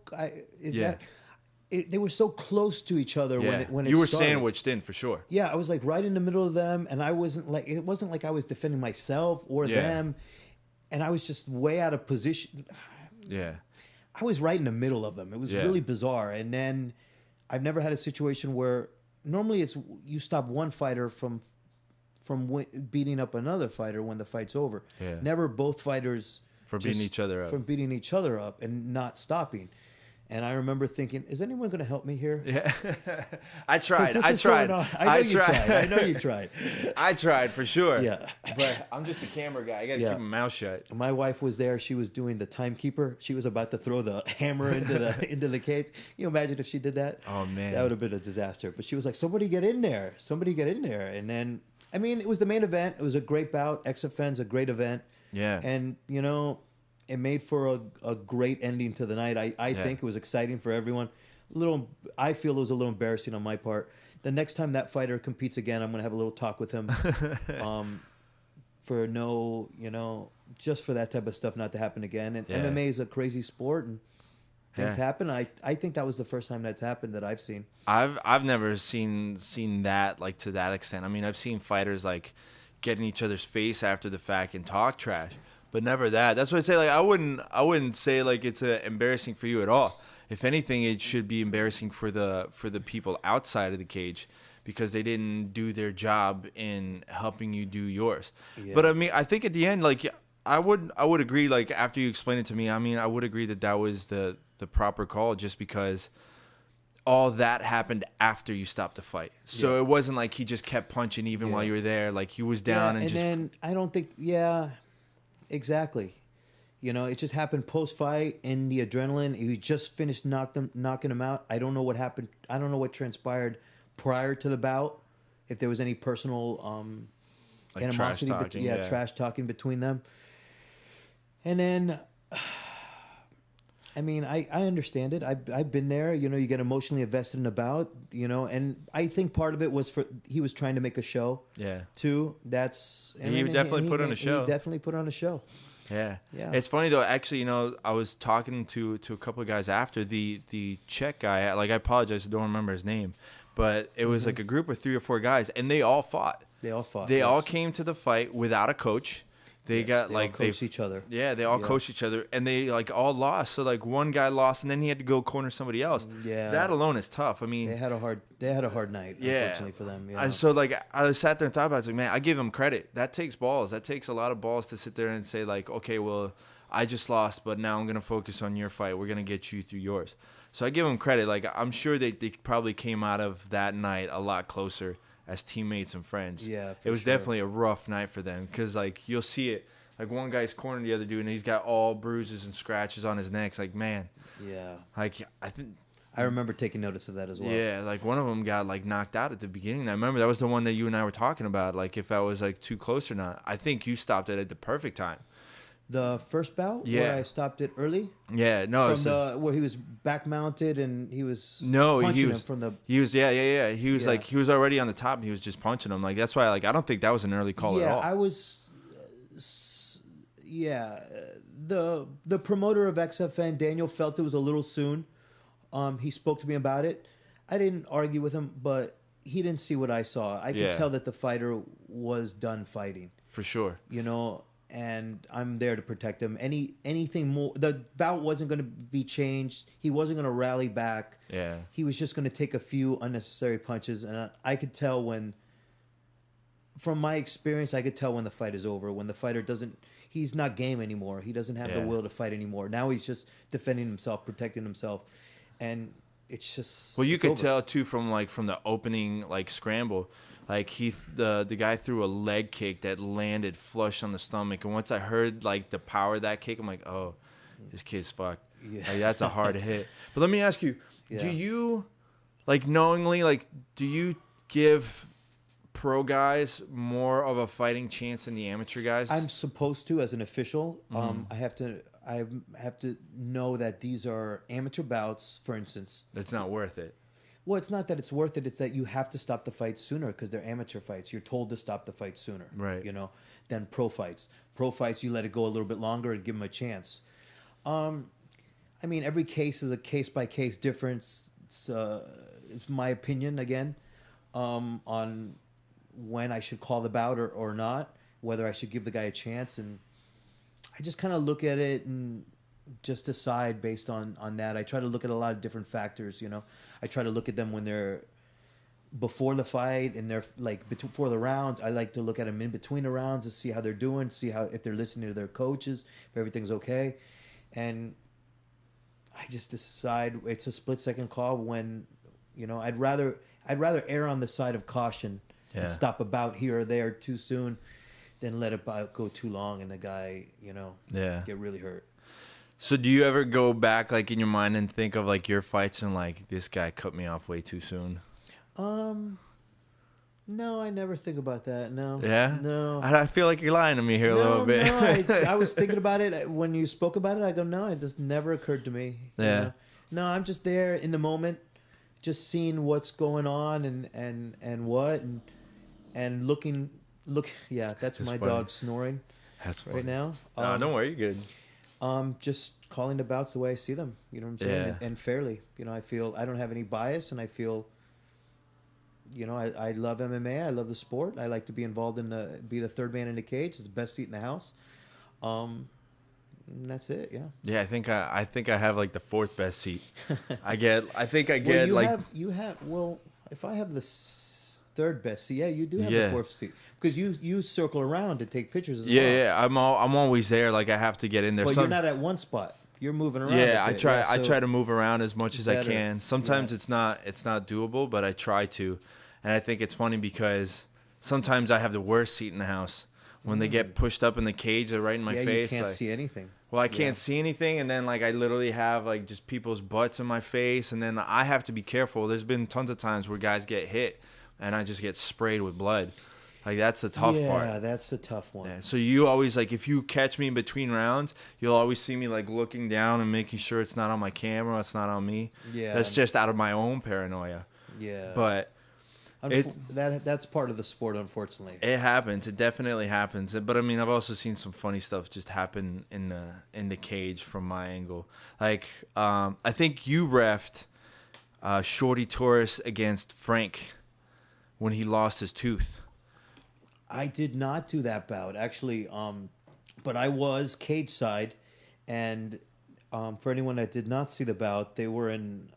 They were so close to each other when it you were started. sandwiched in for sure. Yeah, I was like right in the middle of them, and I wasn't like it wasn't like I was defending myself or them, and I was just way out of position. Yeah, I was right in the middle of them. It was really bizarre, and then I've never had a situation where normally it's you stop one fighter from beating up another fighter when the fight's over. Yeah. Never both fighters beating each other up. From beating each other up and not stopping. And I remember thinking, is anyone going to help me here? Yeah. I tried. I know you tried. I tried for sure. Yeah. But I'm just a camera guy. I got to keep my mouth shut. My wife was there. She was doing the timekeeper. She was about to throw the hammer into the cage. Can you imagine if she did that? Oh, man. That would have been a disaster. But she was like, somebody get in there. Somebody get in there. And then, I mean, it was the main event. It was a great bout. XFN's a great event. Yeah. And, you know, it made for a great ending to the night. I think it was exciting for everyone. I feel it was a little embarrassing on my part. The next time that fighter competes again, I'm going to have a little talk with him just for that type of stuff not to happen again. And MMA is a crazy sport and things happen. I think that was the first time that's happened that I've seen. I've never seen that like to that extent. I mean, I've seen fighters like get in each other's face after the fact and talk trash. But never that. That's what I say. Like I wouldn't say like it's embarrassing for you at all. If anything, it should be embarrassing for the people outside of the cage because they didn't do their job in helping you do yours. Yeah. But I mean, I think at the end, like I would agree. Like after you explain it to me, I mean, I would agree that was the proper call, just because all that happened after you stopped the fight. So it wasn't like he just kept punching even while you were there. Like he was down and just. And then I don't think. Yeah. Exactly. You know, it just happened post-fight in the adrenaline. He just finished knocking him out. I don't know what happened. I don't know what transpired prior to the bout. If there was any personal like animosity. Trash talking between them. And then, I mean, I understand it. I've been there. You know, you get emotionally invested in a bout, you know, and I think part of it was he was trying to make a show. Yeah. Too. He definitely put on a show. He definitely put on a show. Yeah. It's funny though. Actually, you know, I was talking to a couple of guys after the Czech guy. Like, I apologize, I don't remember his name, but it was like a group of 3 or 4 guys, and they all fought. They all came to the fight without a coach. They coached each other. Yeah, they all coached each other, and they like all lost. So like one guy lost, and then he had to go corner somebody else. Yeah, that alone is tough. I mean, they had a hard night. Unfortunately for them. Yeah. So like I sat there and thought about it. I was like, man, I give them credit. That takes balls. That takes a lot of balls to sit there and say like, okay, well, I just lost, but now I'm gonna focus on your fight. We're gonna get you through yours. So I give them credit. Like I'm sure they probably came out of that night a lot closer as teammates and friends. Yeah, it was definitely a rough night for them because like you'll see it. Like one guy's cornering the other dude, and he's got all bruises and scratches on his neck. It's like, man. Yeah. Like I remember taking notice of that as well. Yeah, like one of them got like knocked out at the beginning. I remember that was the one that you and I were talking about. Like if I was like too close or not. I think you stopped it at the perfect time. The first bout where I stopped it early? Yeah, no. Where he was back mounted and he was punching him from the... He was, He was like, he was already on the top and he was just punching him. Like, that's why, like, I don't think that was an early call at all. I was... the promoter of XFN, Daniel, felt it was a little soon. He spoke to me about it. I didn't argue with him, but he didn't see what I saw. I could tell that the fighter was done fighting. For sure. You know... And I'm there to protect him. Anything more, the bout wasn't going to be changed. He wasn't going to rally back. Yeah. He was just going to take a few unnecessary punches. And I could tell from my experience, I could tell when the fight is over. When the fighter he's not game anymore. He doesn't have the will to fight anymore. Now he's just defending himself, protecting himself. And it's just. Well, you it's could over. tell too from the opening like scramble, like the guy threw a leg kick that landed flush on the stomach, and once I heard like the power of that kick, I'm like, oh, this kid's fucked. Yeah. Like, that's a hard hit. But let me ask you, Yeah. do you like knowingly do you give pro guys more of a fighting chance than the amateur guys? I'm supposed to, as an official. I have to know that these are amateur bouts, for instance. It's not worth it. Well, it's not that it's worth it. It's that you have to stop the fight sooner because they're amateur fights. You're told to stop the fight sooner, Right. You know, than pro fights. Pro fights, you let it go a little bit longer and give them a chance. I mean, every case is a case-by-case difference. It's my opinion, again, on when I should call the bout or not, whether I should give the guy a chance. And I just kind of look at it and just decide based on that. I try to look at a lot of different factors, you know. I try to look at them when they're before the fight and they're like before the rounds. I like to look at them in between the rounds to see how they're doing, see how if they're listening to their coaches, if everything's okay. And I just decide it's a split-second call when, you know, I'd rather err on the side of caution and stop a bout here or there too soon than let it go too long and the guy, you know, get really hurt. So do you ever go back like in your mind and think of like your fights and like this guy cut me off way too soon? No, I never think about that. No. Yeah? No. I feel like you're lying to me here a little bit. No, I was thinking about it when you spoke about it. I go, no, it just never occurred to me. Yeah. You know? No, I'm just there in the moment, just seeing what's going on and looking. Yeah, that's my funny. dog snoring That's funny. right now. No, don't worry, you're good. Just calling the bouts the way I see them. You know what I'm saying? Yeah. And fairly. You know, I feel I don't have any bias, and I feel. You know, I love MMA. I love the sport. I like to be involved be the third man in the cage. It's the best seat in the house. And that's it. Yeah. Yeah, I think I have like the fourth best seat. I think I get well, well, if I have the third best seat, yeah, you do have the fourth seat because you circle around to take pictures as well. Yeah, I'm always there. Like I have to get in there. But you're not at one spot. You're moving around. Yeah, a I bit. try. Yeah, I so try to move around as much as I better. can. Sometimes Yeah. it's not doable, but I try to. And I think it's funny because sometimes I have the worst seat in the house. When they get pushed up in the cage, they're right in my face. You can't like, see anything. well, I can't see anything, and then like I literally have like just people's butts in my face, and then I have to be careful. There's been tons of times where guys get hit, and I just get sprayed with blood. Like that's the tough part. Yeah, that's the tough one. Yeah, so you always like if you catch me in between rounds, you'll always see me like looking down and making sure it's not on my camera, it's not on me. Yeah. That's just out of my own paranoia. Yeah. But that's part of the sport, unfortunately. it happens. It definitely happens. But I mean, I've also seen some funny stuff just happen in the cage from my angle. Like I think you reffed Shorty Torres against Frank when he lost his tooth. I did not do that bout, actually, but I was cage side, and for anyone that did not see the bout, they were in.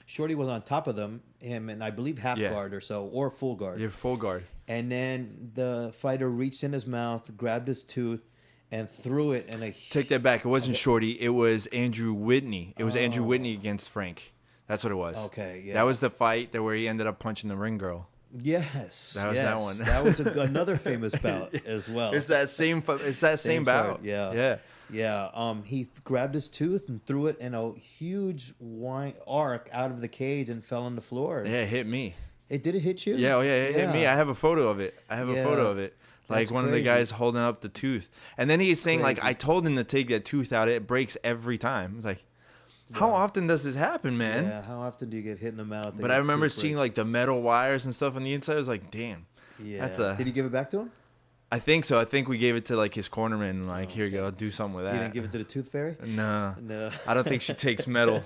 Shorty was on top of him, and I believe half guard or so, or full guard. You're full guard. And then the fighter reached in his mouth, grabbed his tooth, and threw it. And Take that back. It wasn't Shorty. It was Andrew Whitney. It was Andrew Whitney against Frank. That's what it was. Okay, yeah. That was the fight where he ended up punching the ring girl. Yes, That was that one. That was another famous bout as well. It's that same bout. card, yeah. Yeah. Yeah, he grabbed his tooth and threw it in a huge arc out of the cage and fell on the floor. Yeah, it hit me. Did it hit you? Yeah, it hit me. I have a photo of it. Like That's one of the crazy. guys holding up the tooth. And then he's saying, like, Crazy. I told him to take that tooth out. It breaks every time. It's like, how often does this happen, man? Yeah, how often do you get hit in the mouth? But I remember seeing, like, the metal wires and stuff on the inside. I was like, damn. Yeah. That's Did he give it back to him? I think so. I think we gave it to like his cornerman. Like, here you go, do something with that. You didn't give it to the tooth fairy? No. No. I don't think she takes metal.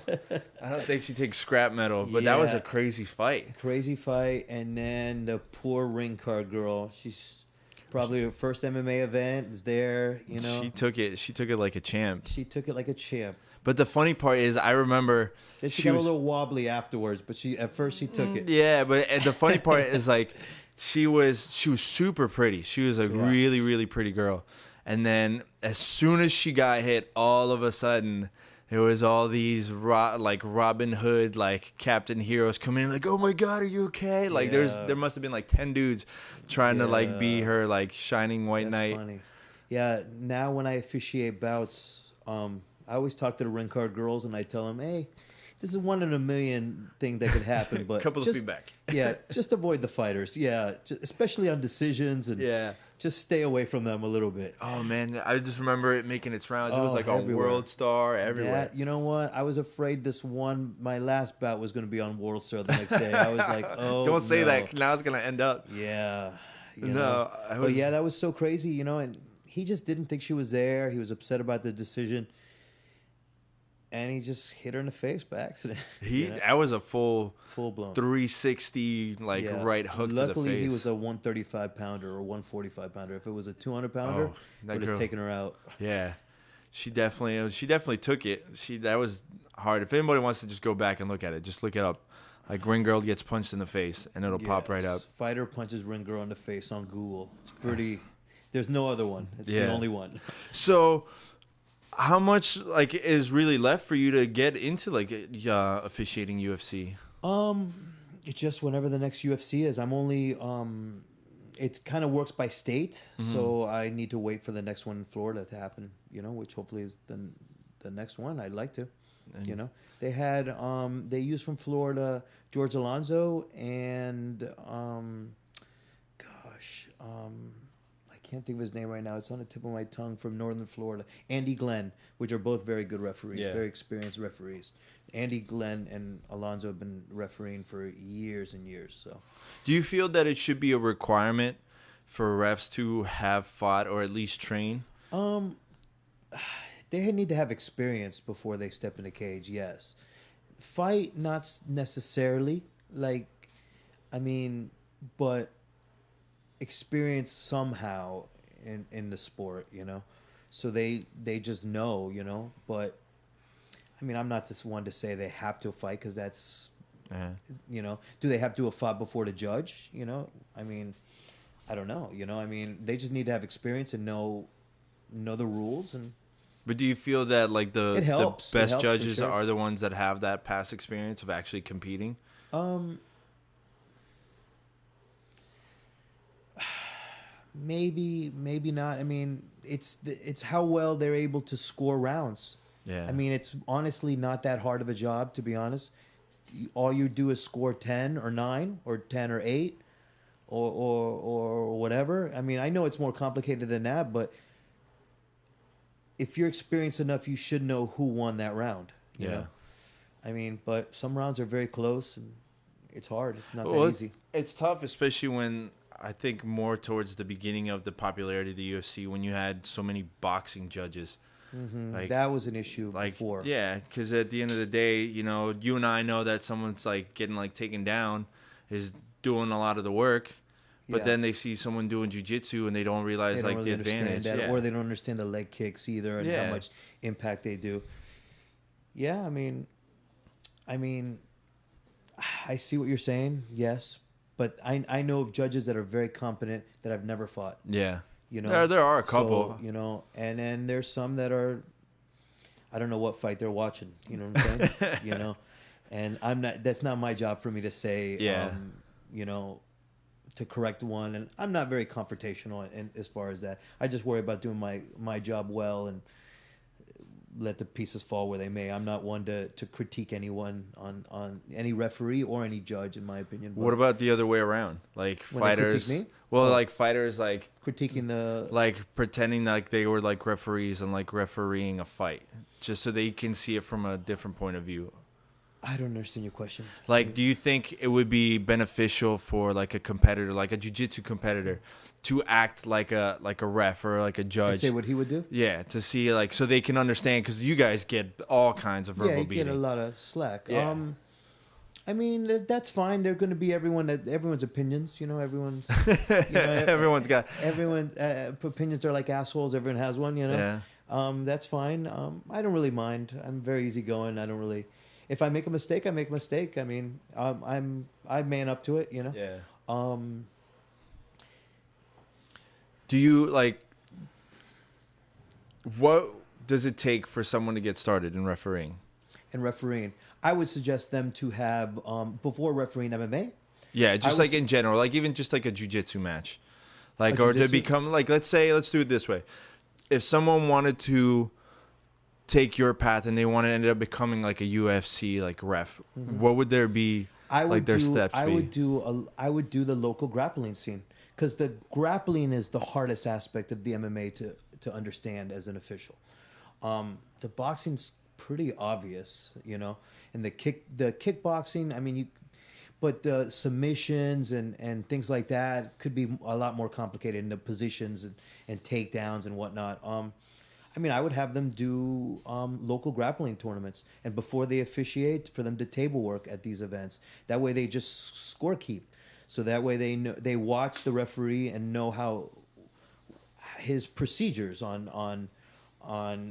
I don't think she takes scrap metal. But that was Yeah. a crazy fight. Crazy fight, and then the poor ring card girl. She's probably her first MMA event. Is there, you know? She took it like a champ. She took it like a champ. But the funny part is, I remember Then she got a little wobbly afterwards, but at first she took it. Yeah, but the funny part is like she was super pretty. She was a really, really pretty girl. And then as soon as she got hit, all of a sudden it was all these like Robin Hood, like Captain Heroes coming in like, oh my God, are you okay? Like there must have been like 10 dudes trying to like be her like shining white knight. Funny. Yeah, now when I officiate bouts, I always talk to the ring card girls and I tell them, hey, this is 1 in a million thing that could happen, but couple of feedback. Yeah, just avoid the fighters. Yeah, especially on decisions and just stay away from them a little bit. Oh man, I just remember it making its rounds. It was like everywhere. A World Star everywhere. Yeah, you know what? I was afraid my last bout was going to be on World Star the next day. I was like, oh, don't say that. Now it's going to end up. Yeah. But yeah, that was so crazy, you know, and he just didn't think she was there. He was upset about the decision. And he just hit her in the face by accident. That was a full blown 360 right hook to the face. Luckily, he was a 135 pounder or 145 pounder. If it was a 200 pounder, would have taken her out. Yeah, she definitely took it. That was hard. If anybody wants to just go back and look at it, just look it up. Like ring girl gets punched in the face, and it'll pop right up. Fighter punches ring girl in the face on Google. It's pretty. There's no other one. It's the only one. So. How much is really left for you to get into officiating UFC? It's just whenever the next UFC is. I'm only it kind of works by state, so I need to wait for the next one in Florida to happen. You know, which hopefully is the next one. I'd like to. You know, they had they used from Florida George Alonso and I can't think of his name right now. It's on the tip of my tongue, from Northern Florida. Andy Glenn, which are both very good referees, very experienced referees. Andy Glenn and Alonso have been refereeing for years and years. So, do you feel that it should be a requirement for refs to have fought or at least train? They need to have experience before they step in the cage. Yes, fight not necessarily. But experience somehow in the sport, you know, so they just know, you know. But I mean, I'm not just one to say they have to fight, because that's you know, do they have to have fought before the judge? You know, I mean, I don't know, you know. I mean, they just need to have experience and know the rules. And but do you feel that the best judges sure. are the ones that have that past experience of actually competing? Maybe not. I mean, it's how well they're able to score rounds. Yeah. I mean, it's honestly not that hard of a job, to be honest. All you do is score 10 or 9 or 10 or 8 or whatever. I mean, I know it's more complicated than that, but if you're experienced enough, you should know who won that round. You know? I mean, but some rounds are very close, and it's hard. It's not that easy. It's tough, especially when I think more towards the beginning of the popularity of the UFC, when you had so many boxing judges. Mm-hmm. That was an issue before. Yeah, because at the end of the day, you know, you and I know that someone's getting taken down is doing a lot of the work, but then they see someone doing jiu-jitsu and they don't realize they don't really the advantage. That, or they don't understand the leg kicks either and how much impact they do. Yeah, I mean, I see what you're saying, yes. But I know of judges that are very competent that I've never fought. Yeah. You know, there are a couple. So, you know, and then there's some that are, I don't know what fight they're watching. You know what I'm saying? You know, and that's not my job for me to say, you know, to correct one. And I'm not very confrontational as far as that. I just worry about doing my job well and let the pieces fall where they may. I'm not one to critique anyone on any referee or any judge, in my opinion. But what about the other way around? Like when fighters. They critique me? Well, fighters critiquing pretending they were referees and refereeing a fight, just so they can see it from a different point of view. I don't understand your question. Do you think it would be beneficial for a competitor, like a jiu-jitsu competitor, to act like a ref or a judge? Say what he would do? Yeah, to see so they can understand, because you guys get all kinds of verbal beating. Yeah, you get a lot of slack. Yeah. I mean, that's fine. They're going to be everyone's opinions. You know, everyone's. Everyone's got. Everyone's opinions are like assholes. Everyone has one. You know. Yeah. That's fine. I don't really mind. I'm very easygoing. I don't really. If I make a mistake, I make a mistake. I mean, I man up to it. You know. Yeah. Do you what does it take for someone to get started in refereeing? I would suggest them to have before refereeing MMA. Yeah, just like in general, like even just like a jiu-jitsu match, like or to become like let's do it this way. If someone wanted to take your path and they want to end up becoming like a UFC like ref, what would there be? Their steps. I would do the local grappling scene, because the grappling is the hardest aspect of the MMA to understand as an official. The boxing's pretty obvious, and the kickboxing. I mean, but the submissions and things like that could be a lot more complicated in the positions and takedowns and whatnot. I mean, I would have them do local grappling tournaments, and before they officiate, for them to table work at these events. That way, they just score keep. So that way, they watch the referee and know how his procedures on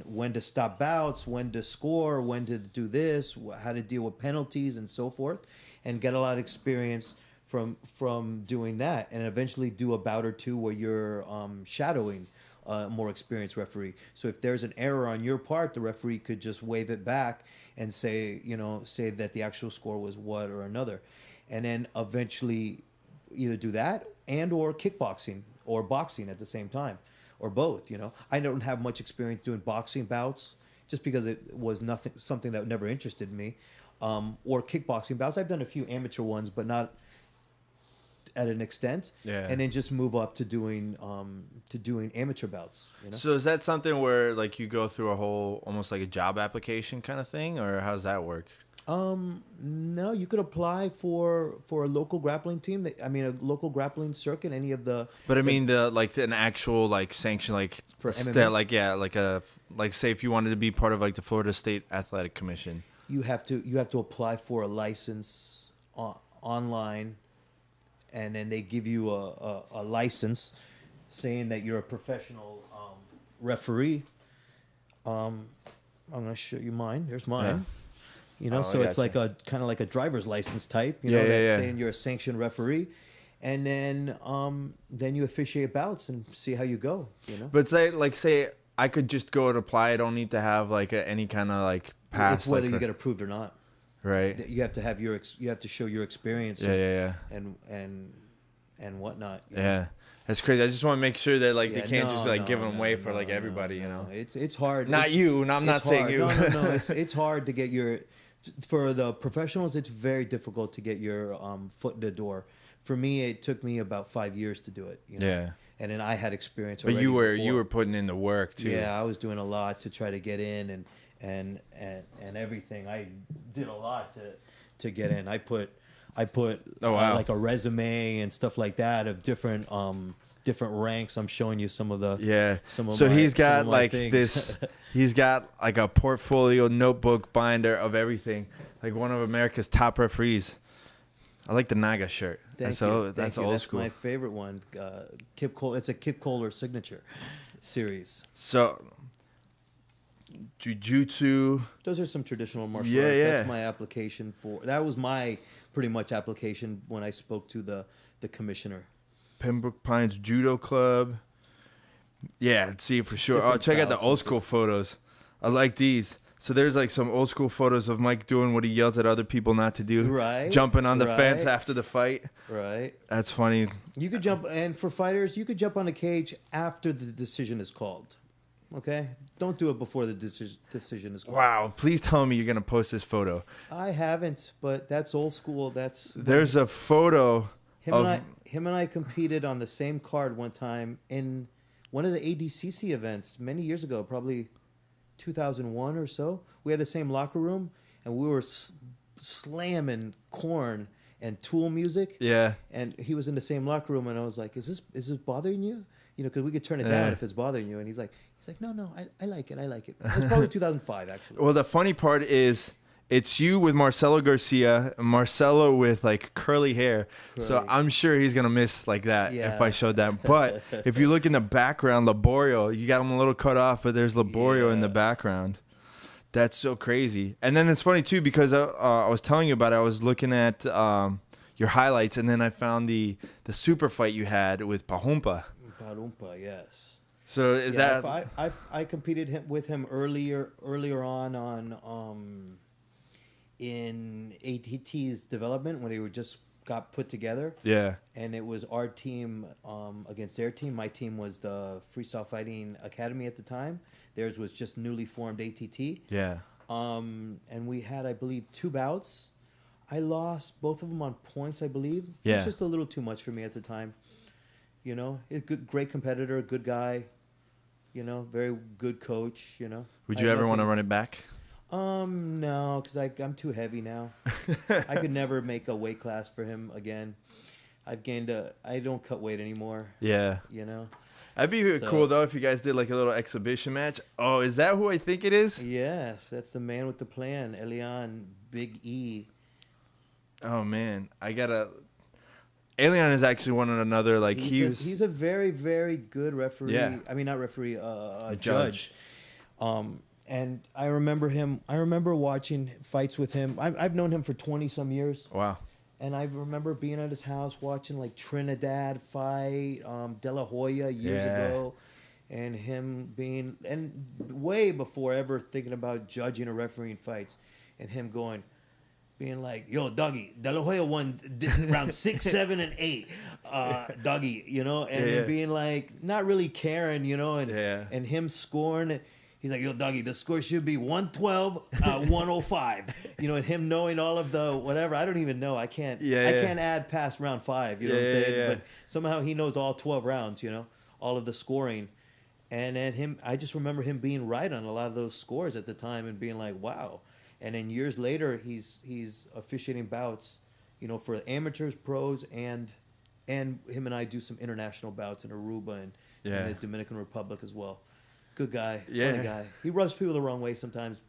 when to stop bouts, when to score, when to do this, how to deal with penalties, and so forth, and get a lot of experience from doing that, and eventually do a bout or two where you're shadowing a more experienced referee. So if there's an error on your part, the referee could just wave it back and say that the actual score was what or another, and then eventually either do that and or kickboxing or boxing at the same time, or both. I don't have much experience doing boxing bouts just because it was something that never interested me, or kickboxing bouts. I've done a few amateur ones, but not at an extent. Yeah. And then just move up to doing amateur bouts. So is that something where like you go through a whole almost like a job application kind of thing, or how does that work? No, you could apply for a local grappling team. A local grappling circuit. Any of the. But I mean an actual like sanction like for MMA? like say if you wanted to be part of like the Florida State Athletic Commission. You have to apply for a license online. And then they give you a license saying that you're a professional referee. I'm going to show you mine. There's mine. Yeah. So it's like a kind of like a driver's license type. Saying you're a sanctioned referee, and then you officiate bouts and see how you go. But say I could just go and apply. I don't need to have like any kind of like pass. It's whether you get approved or not. Right. You have to have you have to show your experience. And whatnot. Yeah. That's crazy. I just want to make sure that like they can't just like give them away for like everybody. It's hard. Not you. And I'm not saying you. No. It's hard to get for the professionals. It's very difficult to get your foot in the door. For me, it took me about 5 years to do it. Yeah. And then I had experience. But you were putting in the work too. Yeah, I was doing a lot to try to get in and everything. I did a lot to get in. I put like a resume and stuff like that of different ranks. I'm showing you some of the he's got like this. He's got like a portfolio notebook binder of everything. Like one of America's top referees. I like the Naga shirt. That's old school. That's my favorite one. Kip Kohler. It's a Kip Kohler signature series. So. Jiu-Jitsu. Those are some traditional martial arts. That's my application for. That was my pretty much application when I spoke to the commissioner. Pembroke Pines Judo Club. Yeah, see for sure. Check out the old school photos. I like these. So there's like some old school photos of Mike doing what he yells at other people not to do. Right. Jumping on the fence after the fight. Right. That's funny. You could jump, and for fighters, you could jump on a cage after the decision is called. Okay? Don't do it before the decision is called. Wow. Please tell me you're going to post this photo. I haven't, but that's old school. There's a photo Him and I competed on the same card one time in one of the ADCC events many years ago, probably 2001 or so. We had the same locker room, and we were slamming Korn and Tool music. Yeah. And he was in the same locker room, and I was like, "Is this bothering you? You know, because we could turn it down if it's bothering you." And he's like, "No, I like it. I like it." It was probably 2005, actually. Well, the funny part is, it's you with Marcelo Garcia, Marcelo with like curly hair. So I'm sure he's going to miss like that if I showed that. But if you look in the background, Laborio, you got him a little cut off, but there's Laborio in the background. That's so crazy. And then it's funny too, because I was telling you about it. I was looking at your highlights, and then I found the super fight you had with Pahumpa. Pahumpa, yes. So is Yeah, that... I competed with him earlier on in ATT's development when they were just got put together. Yeah. And it was our team against their team. My team was the Freestyle Fighting Academy at the time. Theirs was just newly formed ATT. Yeah. And we had, I believe, 2 bouts. I lost both of them on points, I believe. Yeah. It was just a little too much for me at the time. You know, great competitor, good guy. You know, very good coach. You know. Would you ever want to run it back? No, because I'm too heavy now. I could never make a weight class for him again. I don't cut weight anymore. Yeah. You know. That'd be cool though if you guys did like a little exhibition match. Oh, is that who I think it is? Yes, that's the man with the plan, Elian Big E. Oh man, Elian is actually one another. Like he's a very, very good referee. Yeah. I mean, not referee, a judge. And I remember watching fights with him. I've known him for 20 some years. Wow. And I remember being at his house watching like Trinidad fight, De La Hoya years ago, and him and way before ever thinking about judging or refereeing fights, and him being like, "Yo, doggy, De La Hoya won round 6, 7, and 8, doggy," you know, and then being like, not really caring, you know, and him scoring it. He's like, "Yo, doggy, the score should be 112, 105." You know, and him knowing all of the whatever. I don't even know. I can't add past round 5. You know what I'm saying? Yeah. But somehow he knows all 12 rounds. You know, all of the scoring, and then I just remember him being right on a lot of those scores at the time and being like, "Wow." And then years later, he's officiating bouts, you know, for amateurs, pros, and him and I do some international bouts in Aruba and in the Dominican Republic as well. Good guy, funny guy. He rubs people the wrong way sometimes.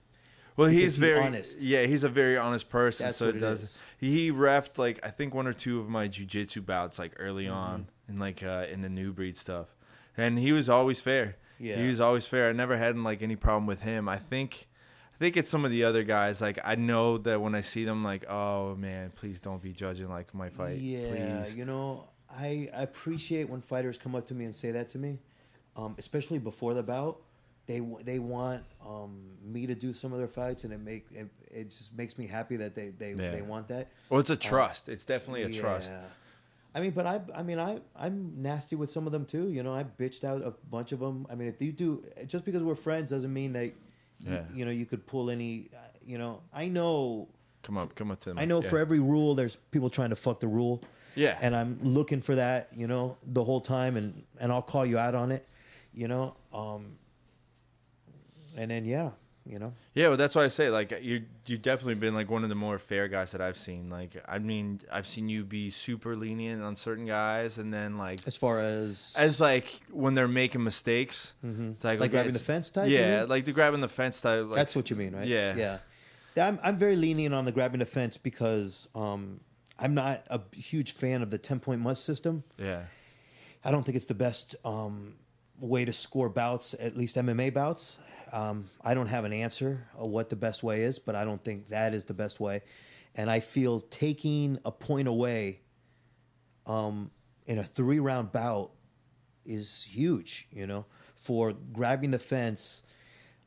Well, he's very honest. Yeah, he's a very honest person. That's so what it does. is. He reffed like I think 1 or 2 of my jiu-jitsu bouts like early on in like in the new breed stuff, and he was always fair. Yeah, he was always fair. I never had like any problem with him. I think it's some of the other guys. Like I know that when I see them, like, oh man, please don't be judging like my fight. Yeah, please. you know, I appreciate when fighters come up to me and say that to me, especially before the bout. They want me to do some of their fights, and it just makes me happy that they want that. Well, it's a trust. It's definitely a trust. I mean, but I'm nasty with some of them too. You know, I bitched out a bunch of them. I mean, if you do, just because we're friends doesn't mean that you know you could pull any. You know, I know. Come up to them. I know for every rule, there's people trying to fuck the rule. Yeah. And I'm looking for that, you know, the whole time, and I'll call you out on it, you know. And then you know. Yeah, well, that's why I say like you've definitely been like one of the more fair guys that I've seen. Like, I mean, I've seen you be super lenient on certain guys, and then like as far as like when they're making mistakes, it's like grabbing the fence type. Yeah, like the grabbing the fence type. Like, that's what you mean, right? Yeah. I'm very lenient on the grabbing the fence because I'm not a huge fan of the 10-point must system. Yeah. I don't think it's the best way to score bouts, at least MMA bouts. I don't have an answer of what the best way is, but I don't think that is the best way. And I feel taking a point away in a 3-round bout is huge, you know, for grabbing the fence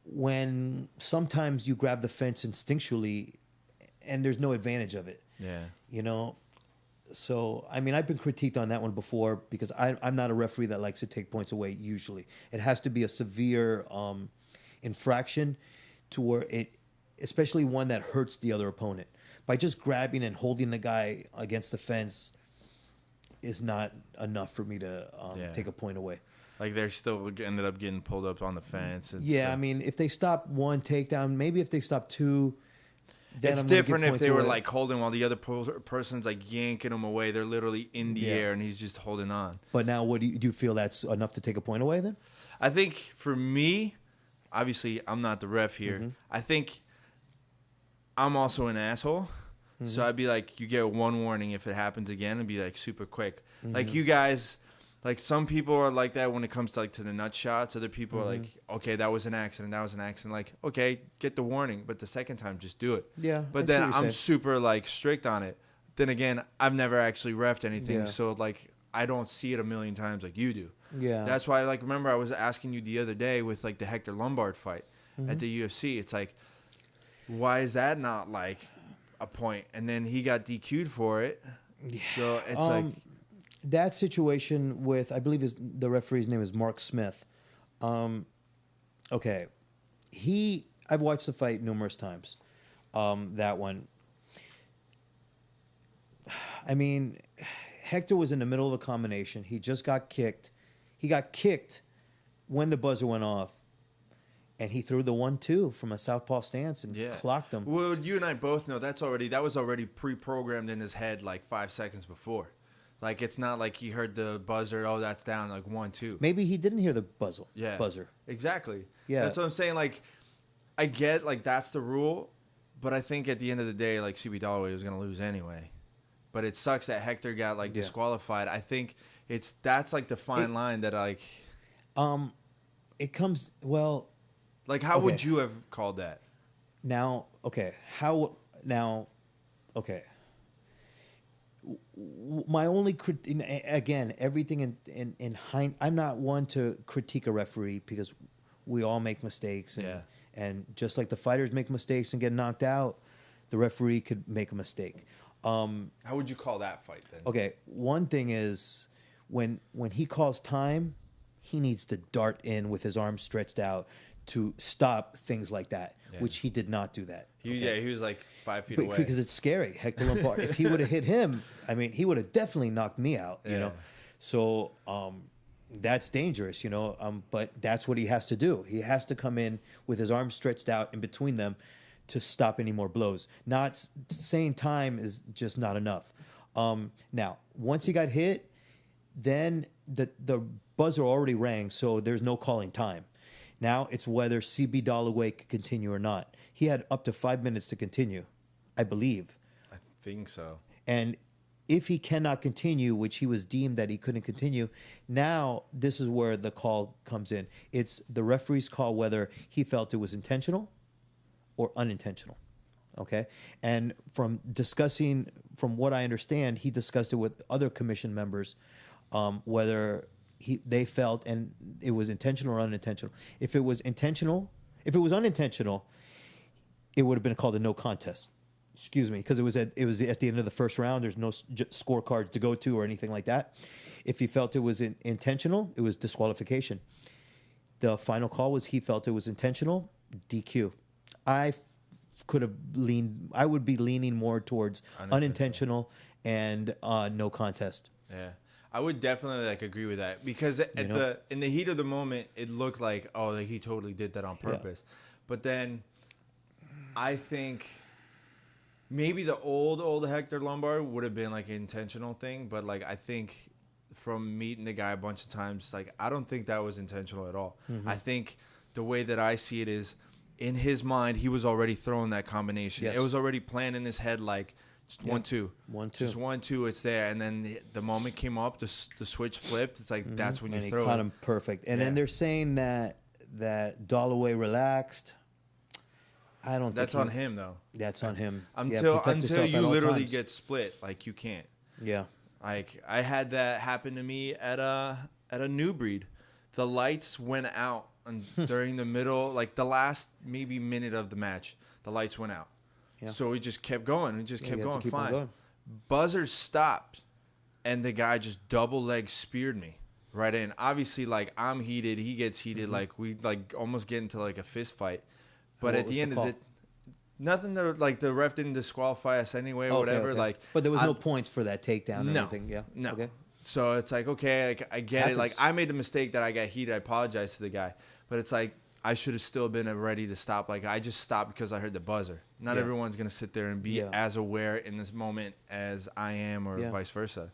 when sometimes you grab the fence instinctually and there's no advantage of it. Yeah. You know? So, I mean, I've been critiqued on that one before because I'm not a referee that likes to take points away usually. It has to be a severe infraction to where it, especially one that hurts the other opponent. By just grabbing and holding the guy against the fence is not enough for me to take a point away. Like they still ended up getting pulled up on the fence. I mean, if they stop 1 takedown, maybe if they stop 2, then it's different if they were like holding while the other person's like yanking them away. They're literally in the air and he's just holding on. But now, do you feel that's enough to take a point away then? I think for me, obviously, I'm not the ref here. I think I'm also an asshole. So I'd be like, you get 1 warning if it happens again, and be like super quick. Like you guys, like some people are like that when it comes to like to the nut shots. Other people are like, okay, that was an accident. Like, okay, get the warning, but the second time, just do it. Yeah. But then I'm super like strict on it. Then again, I've never actually reffed anything, so like I don't see it a million times like you do. Yeah. That's why, like, remember I was asking you the other day with, like, the Hector Lombard fight at the UFC. It's like, why is that not, like, a point? And then he got DQ'd for it. Yeah. So it's like... That situation with, I believe the referee's name is Mark Smith. Okay. I've watched the fight numerous times. That one. I mean, Hector was in the middle of a combination. He just got kicked. He got kicked when the buzzer went off. And he threw the 1-2 from a southpaw stance and clocked him. Well, you and I both know that was already pre-programmed in his head like 5 seconds before. Like, it's not like he heard the buzzer, oh, that's down, like 1-2. Maybe he didn't hear the buzzer. Exactly. Yeah. That's what I'm saying. Like, I get, like, that's the rule. But I think at the end of the day, like, CB Dalloway was going to lose anyway. But it sucks that Hector got, like, disqualified. I think that's, like, the fine line that, like... It comes, well... Like, how would you have called that? Now, okay. My only again, everything in hind. I'm not one to critique a referee because we all make mistakes, and just like the fighters make mistakes and get knocked out, the referee could make a mistake. How would you call that fight then? Okay, one thing is when he calls time, he needs to dart in with his arms stretched out to stop things like that, which he did not do that. He was like 5 feet away. Because it's scary, Hector Lombard. If he would have hit him, I mean, he would have definitely knocked me out, you know. So that's dangerous, you know. But that's what he has to do. He has to come in with his arms stretched out in between them to stop any more blows. Not saying time is just not enough. Now, once he got hit, then the buzzer already rang, so there's no calling time. Now it's whether CB Dalloway can continue or not. He had up to 5 minutes to continue, I believe. I think so. And if he cannot continue, which he was deemed that he couldn't continue, now this is where the call comes in. It's the referee's call whether he felt it was intentional or unintentional. Okay? And from what I understand, he discussed it with other commission members, whether they felt and it was intentional or unintentional. If it was unintentional, it would have been called a no contest. Excuse me, because it was at the end of the first round. There's no scorecard to go to or anything like that. If he felt it was intentional, it was disqualification. The final call was he felt it was intentional, DQ. I would be leaning more towards unintentional and no contest. Yeah. I would definitely agree with that because in the heat of the moment, it looked like, he totally did that on purpose. Yeah. But then I think maybe the old Hector Lombard would have been like an intentional thing. But I think from meeting the guy a bunch of times, I don't think that was intentional at all. Mm-hmm. I think the way that I see it is in his mind, he was already throwing that combination. Yes. It was already planned in his head just 1-2. 1-2. Just 1-2, it's there. And then the moment came up, the switch flipped. It's that's when you throw it. And he caught him perfect. And then they're saying that Dalloway relaxed. I don't think that's on him, though. That's on him. Until you literally get split, you can't. Yeah. I had that happen to me at a New Breed. The lights went out during the middle, the last maybe minute of the match. The lights went out. Yeah. So we just kept going. We just kept going. Fine. Buzzer stopped, and the guy just double leg speared me right in. Obviously, I'm heated. He gets heated. Mm-hmm. We almost get into a fist fight. But at the end of it, nothing. The ref didn't disqualify us anyway or whatever. Okay. But there was no points for that takedown or anything. Yeah. No. Okay. So it's okay. I get it. I made the mistake that I got heated. I apologize to the guy. But it's I should have still been ready to stop. I just stopped because I heard the buzzer. Not everyone's going to sit there and be as aware in this moment as I am or vice versa.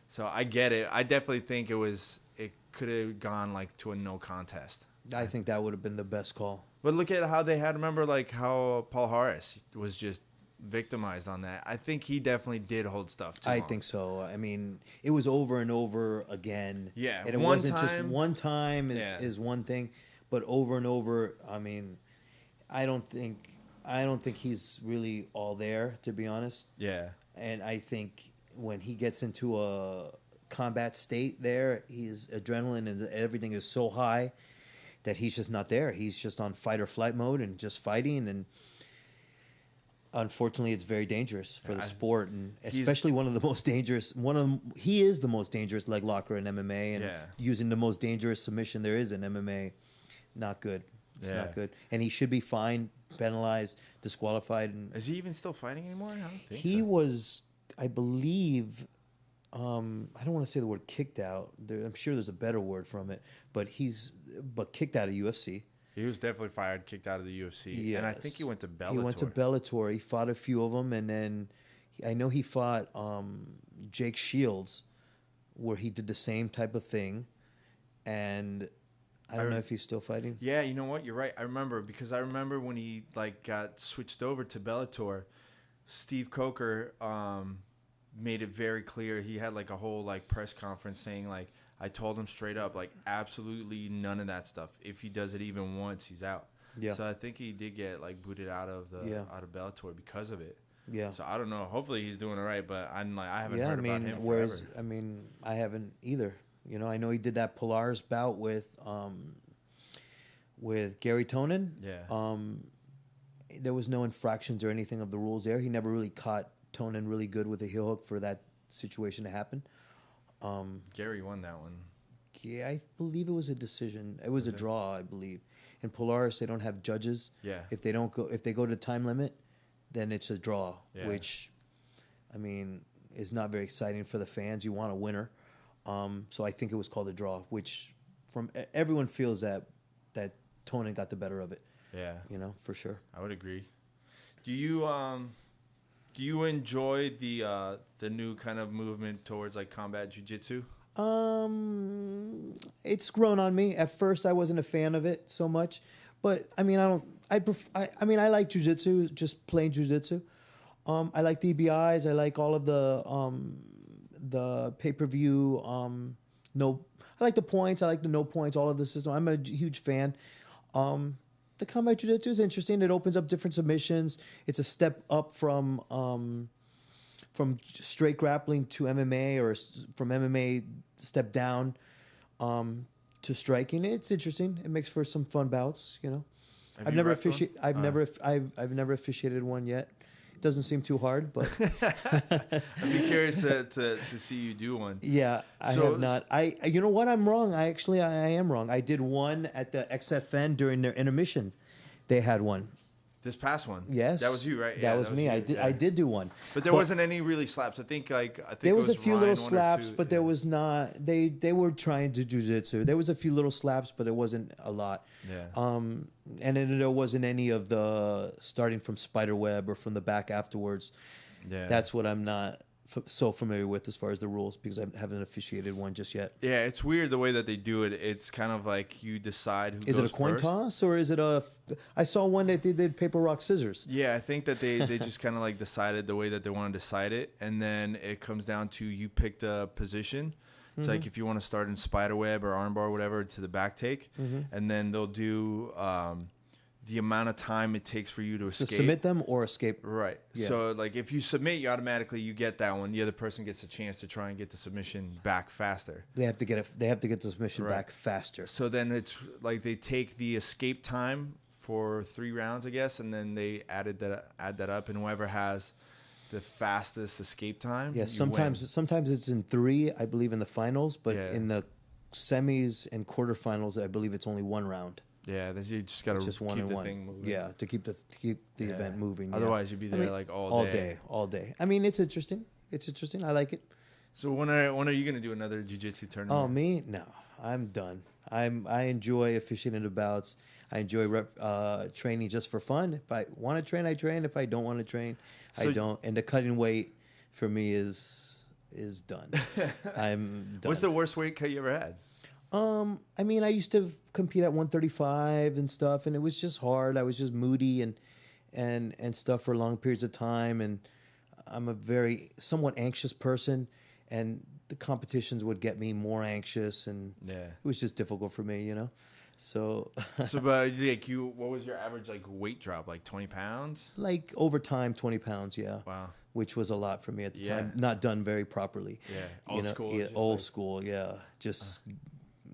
So I get it. I definitely think it could have gone to a no contest. I think that would have been the best call. But look at how they had, remember how Paul Harris was just victimized on that. I think he definitely did hold stuff too long. I think so. I mean, it was over and over again. Yeah. And it wasn't just one time is one thing. But over and over, I mean, I don't think he's really all there, to be honest. Yeah. And I think when he gets into combat state there. His adrenaline and everything is so high that he's just not there. He's just on fight or flight mode and just fighting. And unfortunately, it's very dangerous for the sport, and especially one of the most dangerous. He is the most dangerous leg locker in MMA, and using the most dangerous submission there is in MMA. Not good. Not good. And he should be fined, penalized, disqualified. And is he even still fighting anymore? I don't think he so. was, I believe. I don't want to say the word kicked out. I'm sure there's a better word from it, but kicked out of UFC. He was definitely fired, kicked out of the UFC. Yes. And I think he went to Bellator. He went to Bellator. He fought a few of them, and then I know he fought Jake Shields, where he did the same type of thing. And I don't know if he's still fighting. Yeah, you know what? You're right. I remember when he got switched over to Bellator, Steve Coker made it very clear. He had a whole press conference saying I told him straight up, absolutely none of that stuff. If he does it even once, he's out. Yeah. So I think he did get booted out of Bellator because of it. Yeah. So I don't know. Hopefully he's doing all right, but I haven't heard about him forever. I haven't either. I know he did that Polaris bout with Gary Tonin. Yeah. There was no infractions or anything of the rules there. He never really caught Tonin really good with a heel hook for that situation to happen. Gary won that one. Yeah, I believe it was a decision. It was a draw, I believe. In Polaris, they don't have judges. Yeah. If they go to time limit, then it's a draw, which, is not very exciting for the fans. You want a winner. So I think it was called a draw, which from everyone feels that Tonin got the better of it. Yeah. For sure. I would agree. Do you enjoy the new kind of movement towards combat jiu-jitsu? It's grown on me. At first, I wasn't a fan of it so much, but I like jiu-jitsu, just plain jiu-jitsu. I like the EBIs. I like all of the pay-per-view. I like the points. I like the no points. All of the system. I'm a huge fan. The combat jiu-jitsu is interesting. It opens up different submissions. It's a step up from straight grappling to MMA, or from MMA step down to striking. It's interesting. It makes for some fun bouts. I've never officiated. I've never officiated one yet. It doesn't seem too hard, but I'd be curious to see you do one. Yeah, I have not. You know what? I'm wrong. I am wrong. I did one at the XFN during their intermission. They had one. This past one? Yes. That was you, right? That was me. I did do one. But there wasn't any really slaps. I think there was a few little slaps, but there was not. They were trying to jiu-jitsu. There was a few little slaps, but it wasn't a lot. Yeah. And then there wasn't any of the starting from spider web or from the back afterwards. Yeah. That's what I'm not so familiar with as far as the rules, because I haven't officiated one just yet. Yeah, it's weird the way that they do it. It's kind of like you decide who goes first. Is it a coin toss, or is it I saw one that they did paper, rock, scissors. Yeah, I think that they just kind of decided the way that they want to decide it, and then it comes down to you pick the position. It's like if you want to start in spiderweb or armbar or whatever to the back take, and then they'll do the amount of time it takes for you to escape. To submit them or escape. Right. Yeah. So if you submit, you automatically get that one. The other person gets a chance to try and get the submission back faster. They have to get the submission back faster. So then it's they take the escape time for 3 rounds, I guess, and then they add that up, and whoever has the fastest escape time. Yeah, sometimes it's in 3, I believe, in the finals, but in the semis and quarterfinals, I believe it's only 1 round. Yeah, you just gotta keep the thing moving. Yeah, to keep the event moving. Otherwise, you'd be there all day. All day. It's interesting. I like it. So when are you gonna do another jiu-jitsu tournament? Oh, me? No, I'm done. I enjoy officiating the bouts. I enjoy training just for fun. If I want to train, I train. If I don't want to train, I don't. And the cutting weight for me is done. I'm done. What's the worst weight cut you ever had? I used to compete at 135 and stuff, and it was just hard. I was just moody and stuff for long periods of time, and I'm a very somewhat anxious person, and the competitions would get me more anxious, and it was just difficult for me, So, So, but like what was your average like weight drop? Like 20 pounds? like over time, 20 pounds, yeah. Wow. Which was a lot for me at the Yeah. time. Not done very properly. Yeah. You Old know, school. Yeah, just old like- school, yeah. Just,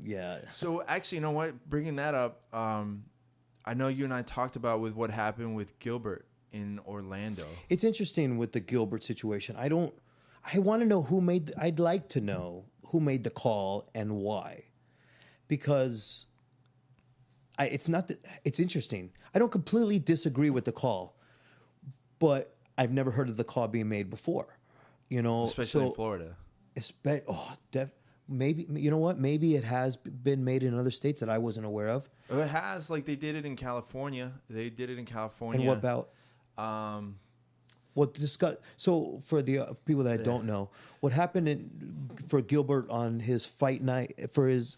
yeah. So actually, you know what? Bringing that up, I know you and I talked about with what happened with Gilbert in Orlando. It's interesting with the Gilbert situation. I want to know who made, I'd like to know who made the call and why. Because it's interesting. I don't completely disagree with the call, but I've never heard of the call being made before. You know, Especially in Florida. Maybe, you know what? Maybe it has been made in other states that I wasn't aware of. It has, like they did it in California. They did it in California. And what about? What discuss? So for the people that I don't know, what happened for Gilbert on his fight night for his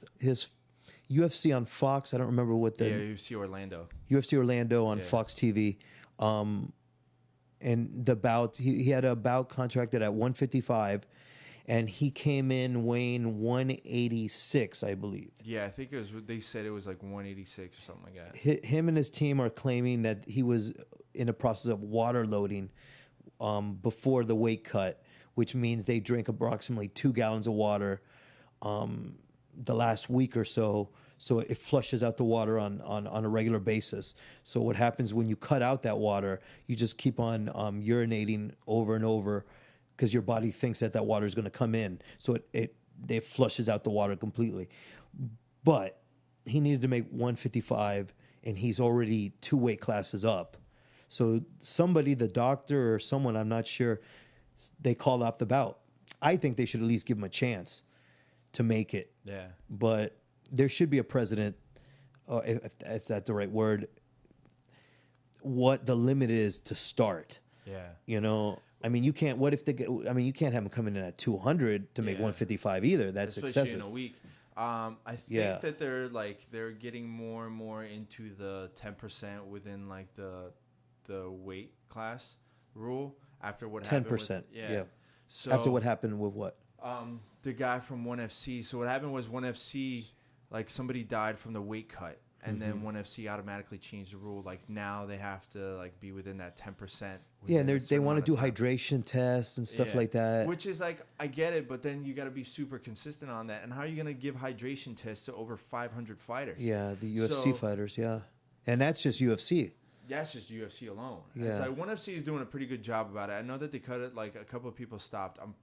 UFC on Fox? I don't remember what the UFC Orlando. UFC Orlando on Fox TV. And the bout, he had a bout contracted at 155, and he came in weighing 186, I believe. Yeah, I think it was. They said it was like 186 or something like that. Him and his team are claiming that he was in the process of water loading before the weight cut, which means they drink approximately 2 gallons of water the last week or so. So it flushes out the water on a regular basis. So what happens when you cut out that water, you just keep on urinating over and over because your body thinks that water is going to come in. So it flushes out the water completely. But he needed to make 155, and he's already 2 weight classes up. So somebody, the doctor or someone, I'm not sure, they called off the bout. I think they should at least give him a chance to make it. Yeah. But there should be a precedent, if that's the right word, what the limit is to start. Yeah. You know, I mean, you can't. What if you can't have them coming in at 200 to make 155 either. That's especially excessive. in a week. I think that they're getting more and more into the 10% within like the weight class rule after what happened. 10%. Yeah. So After what happened with what? The guy from 1FC. So what happened was 1FC, like somebody died from the weight cut, and then 1FC automatically changed the rule. Like now they have to like be within that 10%. Yeah, and they want to do hydration tests and stuff like that. Which is like, I get it, but then you got to be super consistent on that. And how are you going to give hydration tests to over 500 fighters? Yeah, the UFC fighters, yeah. And that's just UFC. That's just UFC alone. Yeah. It's like 1FC is doing a pretty good job about it. I know that they cut it, like a couple of people stopped. I'm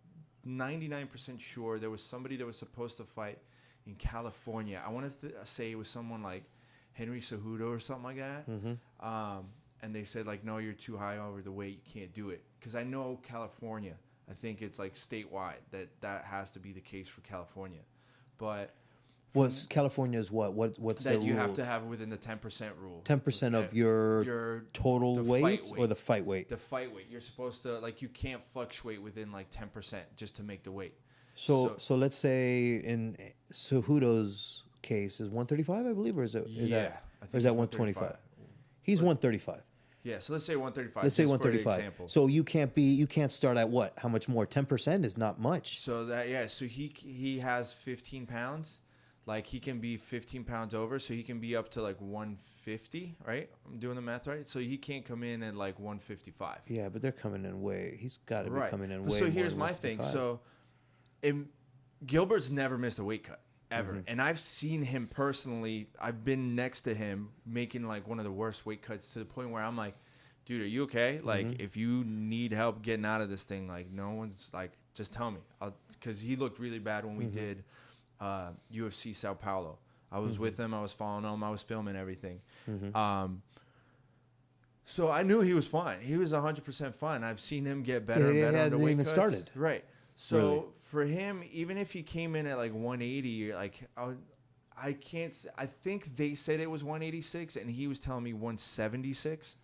99% sure there was somebody that was supposed to fight in California. I want to say it was someone like Henry Cejudo or something like that. And they said, like, no, you're too high over the weight. You can't do it. Because I know California, I think it's like statewide that has to be the case for California. But California's what? What's that the you rule? have to have within the 10% rule. 10% of your total weight or the fight weight? The fight weight. You're supposed to, like, you can't fluctuate within like 10% just to make the weight. So let's say in Cejudo's case is 135, I believe, or is that 125? He's 135. Yeah, so let's say 135. Let's say just for 135. example. So you can't start at what? How much more? 10% is not much. So so he has 15 pounds. Like he can be 15 pounds over, so he can be up to like 150, right? I'm doing the math right. So he can't come in at like 155. Yeah, but they're coming in way. He's got to be coming in way. So more here's than my thing. 155. So Gilbert's never missed a weight cut ever, and I've seen him personally. I've been next to him making like one of the worst weight cuts to the point where I'm like, dude, are you okay? Like, if you need help getting out of this thing, like, no one's like, just tell me. Because he looked really bad when we did UFC Sao Paulo. I was with him. I was following him. I was filming everything. So I knew he was fine. He was 100% fine. I've seen him get better and better on the weight cuts. Started. Right. So for him, even if he came in at like 180, like I can't. I think they said it was 186, and he was telling me 176.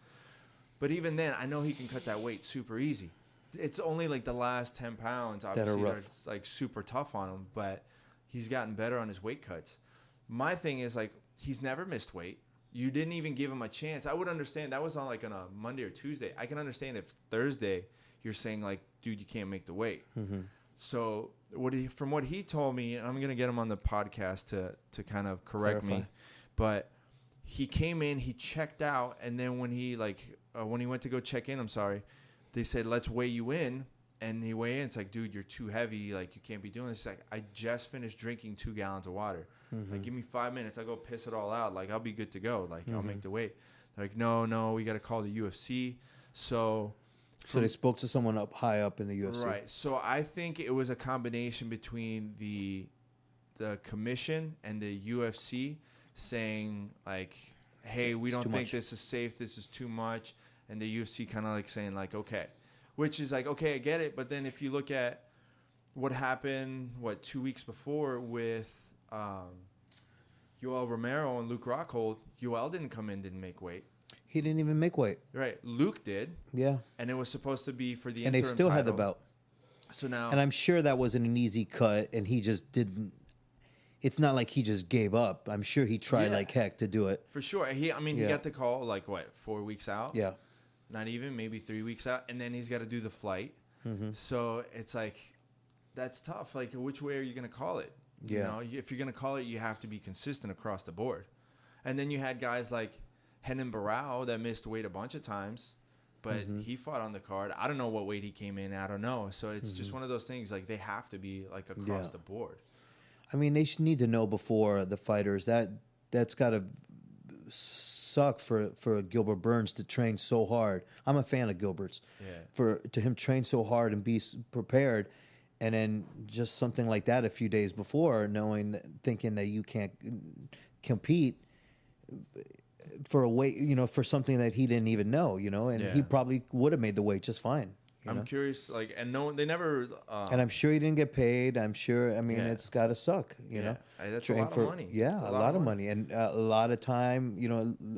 But even then, I know he can cut that weight super easy. It's only like the last 10 pounds, obviously, that are like super tough on him. But he's gotten better on his weight cuts. My thing is, like, he's never missed weight. You didn't even give him a chance. I would understand. That was on like on a Monday or Tuesday. I can understand if Thursday you're saying like, dude, you can't make the weight. So from what he told me, and I'm gonna get him on the podcast to kind of correct me, But he came in, he checked out, and then when he went to go check in, they said, let's weigh you in. And he weighed in. It's like, dude, you're too heavy. Like, you can't be doing this. He's like, I just finished drinking 2 gallons of water. Like, give me 5 minutes. I'll go piss it all out. Like, I'll be good to go. Like, I'll make the weight. They're like, no, we got to call the UFC. So they spoke to someone high up in the UFC. Right. So I think it was a combination between the commission and the UFC saying, like, hey, we don't think this is safe. This is too much. And the UFC kind of like saying, like, okay. Which is like, okay, I get it. But then if you look at what happened, 2 weeks before with Yoel Romero and Luke Rockhold, Yoel didn't come in, didn't make weight. He didn't even make weight. Right. Luke did. Yeah. And it was supposed to be for the interim title. And they still had the belt. So now. And I'm sure that wasn't an easy cut, and he just didn't. It's not like he just gave up. I'm sure he tried like heck to do it. For sure. He got the call, 4 weeks out? Yeah. Not even, maybe 3 weeks out, and then he's got to do the flight. So it's like, that's tough. Like, which way are you going to call it? Yeah. You know, if you're going to call it, you have to be consistent across the board. And then you had guys like Renan Barão that missed weight a bunch of times, but he fought on the card. I don't know what weight he came in. I don't know. So it's just one of those things. Like, they have to be like across the board. I mean, they should need to know before the fighters that's got to suck for Gilbert Burns to train so hard. I'm a fan of Gilbert's. Yeah. To him train so hard and be prepared, and then just something like that a few days before, thinking that you can't compete for a weight, for something that he didn't even know, and he probably would have made the weight just fine. I'm curious, and no, they never. And I'm sure he didn't get paid. I'm sure. I mean, it's got to suck. You know, that's a lot of money. Yeah, a lot of money, and a lot of time.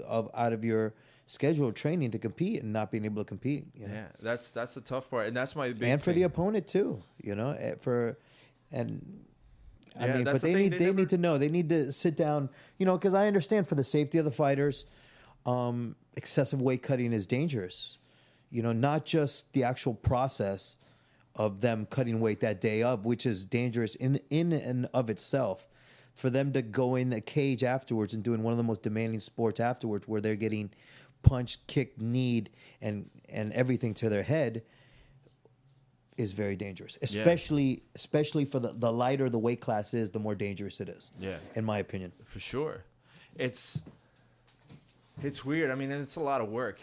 Out of your schedule of training to compete and not being able to compete. Yeah, that's the tough part, and that's my big. And for the opponent too. I mean, but they need to know. They need to sit down. Because I understand for the safety of the fighters, excessive weight cutting is dangerous. Not just the actual process of them cutting weight that day of, which is dangerous in and of itself. For them to go in a cage afterwards and doing one of the most demanding sports afterwards, where they're getting punched, kicked, kneed, and everything to their head, is very dangerous. Especially for the lighter the weight class is, the more dangerous it is. Yeah, in my opinion. For sure, it's weird. I mean, it's a lot of work.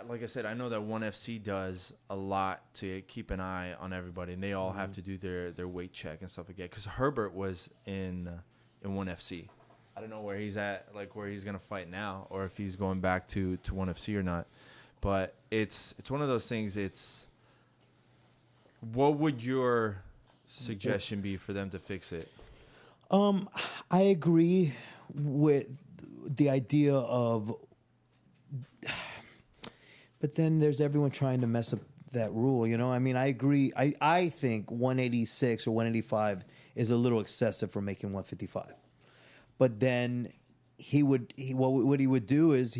Like I said, I know that ONE FC does a lot to keep an eye on everybody, and they all have to do their weight check and stuff like that. Because Herbert was in ONE FC. I don't know where he's at, like where he's gonna fight now, or if he's going back to ONE FC or not. But it's one of those things. What would your suggestion be for them to fix it? I agree with the idea of. But then there's everyone trying to mess up that rule, I mean, I agree. I think 186 or 185 is a little excessive for making 155. But then what he would do is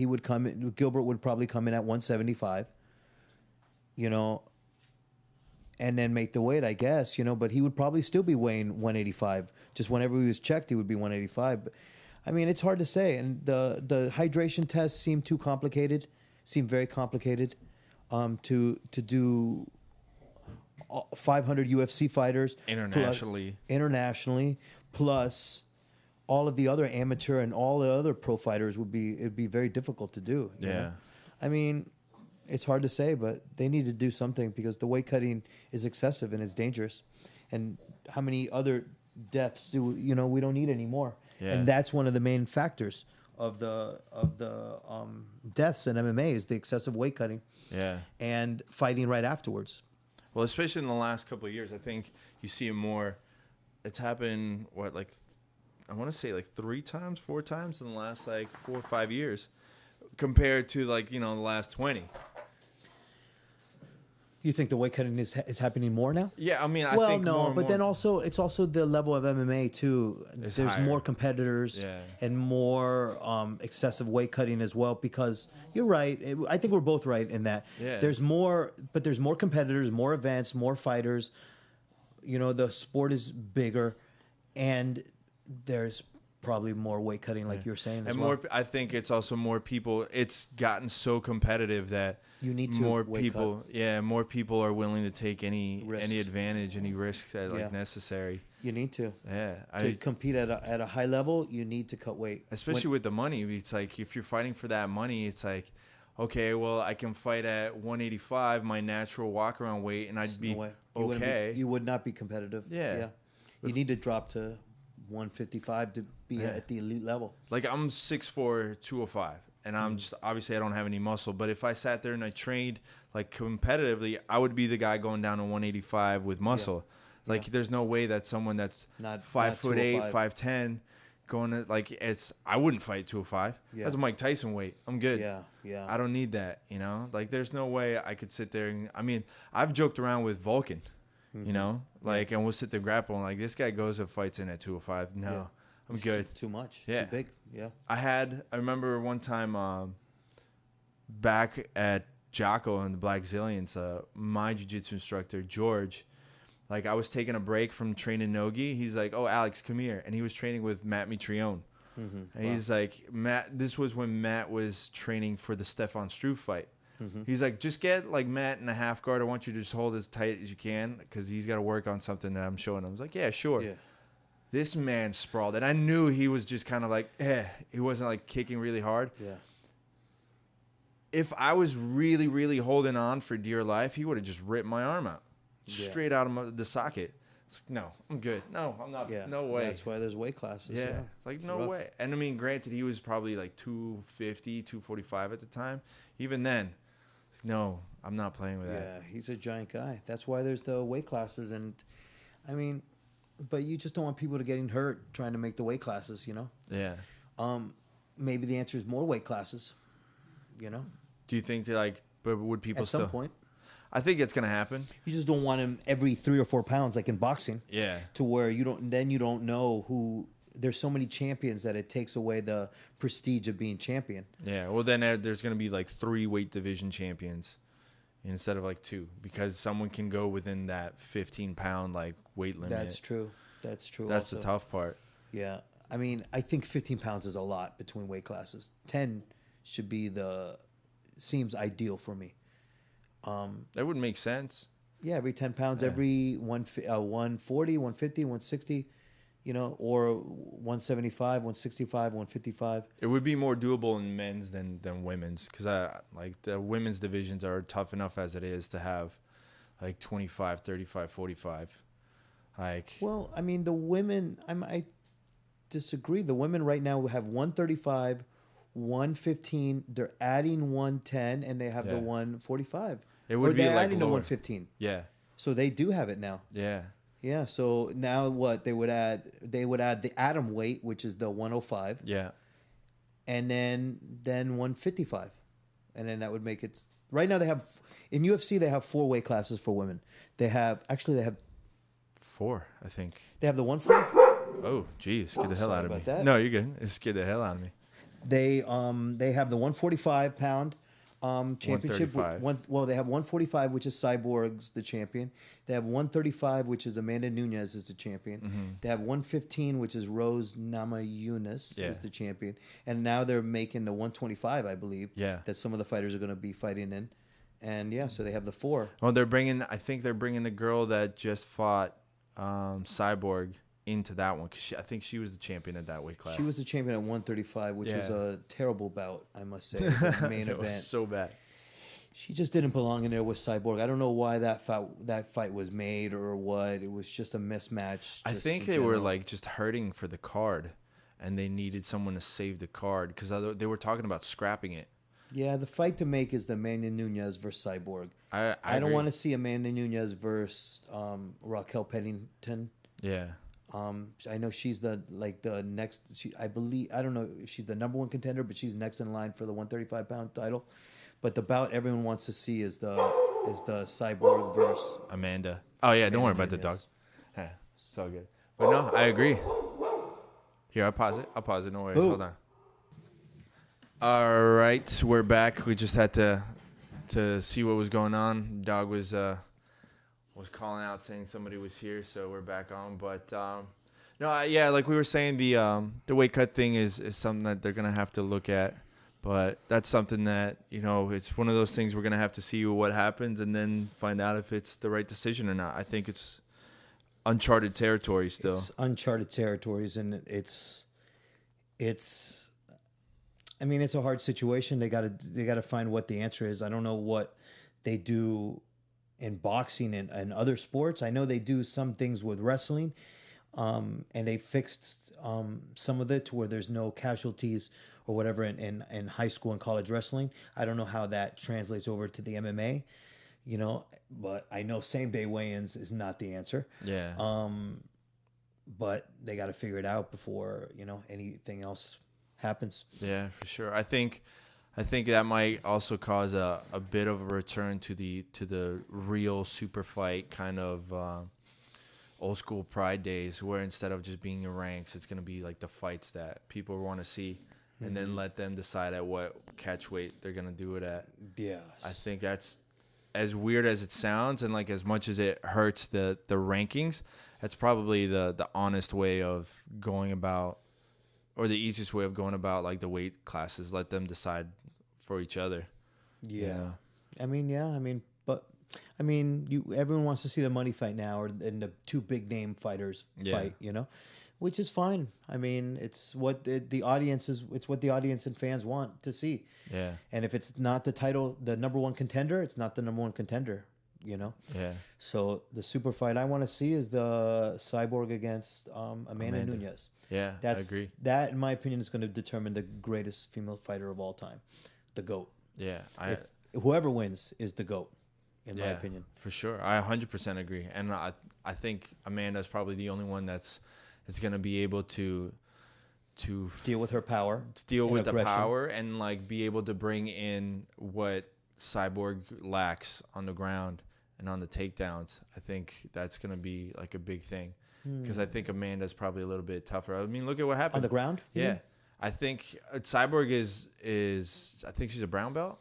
Gilbert would probably come in at 175, and then make the weight, I guess, but he would probably still be weighing 185. Just whenever he was checked, he would be 185. But, I mean, it's hard to say. And the hydration tests seem very complicated to do 500 UFC fighters internationally, plus all of the other amateur and all the other pro fighters it'd be very difficult to do. You know? I mean, it's hard to say, but they need to do something because the weight cutting is excessive and it's dangerous. And how many other deaths do we don't need anymore? Yeah. And that's one of the main factors of the deaths in MMA is the excessive weight cutting. Yeah. And fighting right afterwards. Well, especially in the last couple of years, I think you see it more. It's happened I want to say 3 times, 4 times in the last 4 or 5 years, compared to the last 20. You think the weight cutting is happening more now? Yeah, I mean, I think more and more. Then it's also the level of MMA too. There's higher. More competitors and more excessive weight cutting as well. Because you're right. I think we're both right in that. Yeah. There's more competitors, more events, more fighters. The sport is bigger, and there's probably more weight cutting, like you're saying, as and well. more. I think it's also more people. It's gotten so competitive that You need to more weight people. Yeah, more people are willing to take any Risks. advantage, any risks that Yeah. necessary. You need to. Yeah, To compete at a high level, you need to cut weight. especially with the money. It's like if you're fighting for that money, it's like, okay, well, I can fight at 185, my natural walk around weight, and I'd be No way. You wouldn't okay. you would not be competitive. Yeah. You need to drop to 155 to be at the elite level. Like I'm 6'4", 205, and I'm just obviously I don't have any muscle. But if I sat there and I trained like competitively, I would be the guy going down to 185 with muscle. Like there's no way that someone that's Not 5'8", 205. 5'10", going to like I wouldn't fight 205. Yeah. That's Mike Tyson weight. I'm good. Yeah. I don't need that. Like there's no way I could sit there and I've joked around with Vulcan. And we'll sit there grapple and like this guy goes and fights in at 205. No, Yeah. I'm good. Too much. Yeah. Too big. Yeah. I remember one time back at Jocko and the Black Zillions, my jiu-jitsu instructor, George, like I was taking a break from training Nogi. He's like, oh, Alex, come here. And he was training with Matt Mitrione. And he's like, Matt, this was when Matt was training for the Stefan Struve fight. He's like, just get like Matt in a half guard. I want you to just hold as tight as you can because he's got to work on something that I'm showing him. I was like, yeah, sure. Yeah. This man sprawled. And I knew he was just kind of like, he wasn't like kicking really hard. Yeah. If I was really, really holding on for dear life, he would have just ripped my arm out. Yeah. Straight out of the socket. It's like, no, I'm good. No, I'm not. Yeah. No way. That's why there's weight classes. Yeah. Yeah. It's like, It's no rough. way. And I mean, granted, he was probably like 250, 245 at the time. Even then, no, I'm not playing with that. Yeah, he's a giant guy. That's why there's the weight classes. And, I mean, but you just don't want people to getting hurt trying to make the weight classes, Yeah. Maybe the answer is more weight classes, Do you think that but would people At still? some point. I think it's going to happen. You just don't want him every 3 or 4 pounds like in boxing. Yeah. To where you don't know who. There's so many champions that it takes away the prestige of being champion. Yeah. Well, then there's going to be like 3 weight division champions instead of like 2 because someone can go within that 15-pound like weight limit. That's true. That's That's also. the tough part. Yeah. I mean, I think 15 pounds is a lot between weight classes. 10 should be seems ideal for me. That would make sense. Yeah, every 10 pounds, every 140, 150, 160, or 175, 165, 155. It would be more doable in men's than women's because the women's divisions are tough enough as it is to have like 25, 35, 45. Well, I mean, the women, I disagree. The women right now have 135, 115. They're adding 110, and they have the 145. It would be they're like adding the lower. 115. Yeah. So they do have it now. Yeah. Yeah. So now what they would add? They would add the atom weight, which is the 105. Yeah. And then 155, and then that would make it. Right now they have in UFC they have 4 weight classes for women. They have 4, I think. They have the 145. Oh, geez, scared the hell Sorry out of me. about that. No, you're good. It scared the hell out of me. They have the 145 pound championship. 135. They have 145, which is Cyborg's the champion. They have 135, which is Amanda Nunes is the champion. Mm-hmm. They have 115, which is Rose Namajunas Yeah. is the champion. And now they're making the 125, I believe. Yeah. That some of the fighters are going to be fighting in. And yeah, so they have the 4. Well, I think they're bringing the girl that just fought Cyborg into that one because I think she was the champion at that weight class. She was the champion at 135, which was Yeah. a terrible bout, I must say. It was the main It event. was so bad. She just didn't belong in there with Cyborg. I don't know why that fight was made or what. It was just a mismatch. I think they were like just hurting for the card, and they needed someone to save the card because they were talking about scrapping it. Yeah, the fight to make is the Amanda Nunes versus Cyborg. I don't agree. want to see Amanda Nunes versus Raquel Pennington. Yeah. I know she's the next. I don't know if she's the number 1 contender, but she's next in line for the 135 pound title. But the bout everyone wants to see is the Cyborg versus Amanda. Oh yeah, don't worry about the dog. Nunes. Yeah, it's all good. But no, I agree. Here, I'll pause it. No worries. Ooh. Hold on. All right, we're back. We just had to see what was going on. Dog was calling out saying somebody was here, so we're back on. But No, yeah, like we were saying, the weight cut thing is something that they're gonna have to look at. But that's something that, it's one of those things we're going to have to see what happens and then find out if it's the right decision or not. I think it's uncharted territory still. It's uncharted territories, and it's a hard situation. They got to find what the answer is. I don't know what they do in boxing and other sports. I know they do some things with wrestling, and they fixed some of it to where there's no casualties or whatever in high school and college wrestling. I don't know how that translates over to the MMA, but I know same-day weigh-ins is not the answer. Yeah. But they got to figure it out before, anything else happens. Yeah, for sure. I think that might also cause a bit of a return to the real super fight kind of old school Pride days, where instead of just being in ranks, it's going to be like the fights that people want to see. And then let them decide at what catch weight they're going to do it at. Yes. I think that's, as weird as it sounds and like as much as it hurts the rankings, that's probably the honest way of going about, or the easiest way of going about like the weight classes. Let them decide for each other. Yeah. Everyone wants to see the money fight now, and the two big name fighters fight, which is fine. I mean, it's what the audience and fans want to see. Yeah. And if it's not the number one contender, it's not the number one contender, Yeah. So the super fight I want to see is the Cyborg against Amanda Nunes. Yeah, I agree. That, in my opinion, is going to determine the greatest female fighter of all time, the GOAT. Yeah. Whoever wins is the GOAT, in my opinion. For sure. I 100% agree. And I think Amanda's probably the only one that's going to be able to deal with her power, deal with aggression. the power, and like be able to bring in what Cyborg lacks on the ground and on the takedowns. I think that's going to be like a big thing, because I think Amanda's probably a little bit tougher. I mean, look at what happened on the ground. Yeah, I think Cyborg is I think she's a brown belt.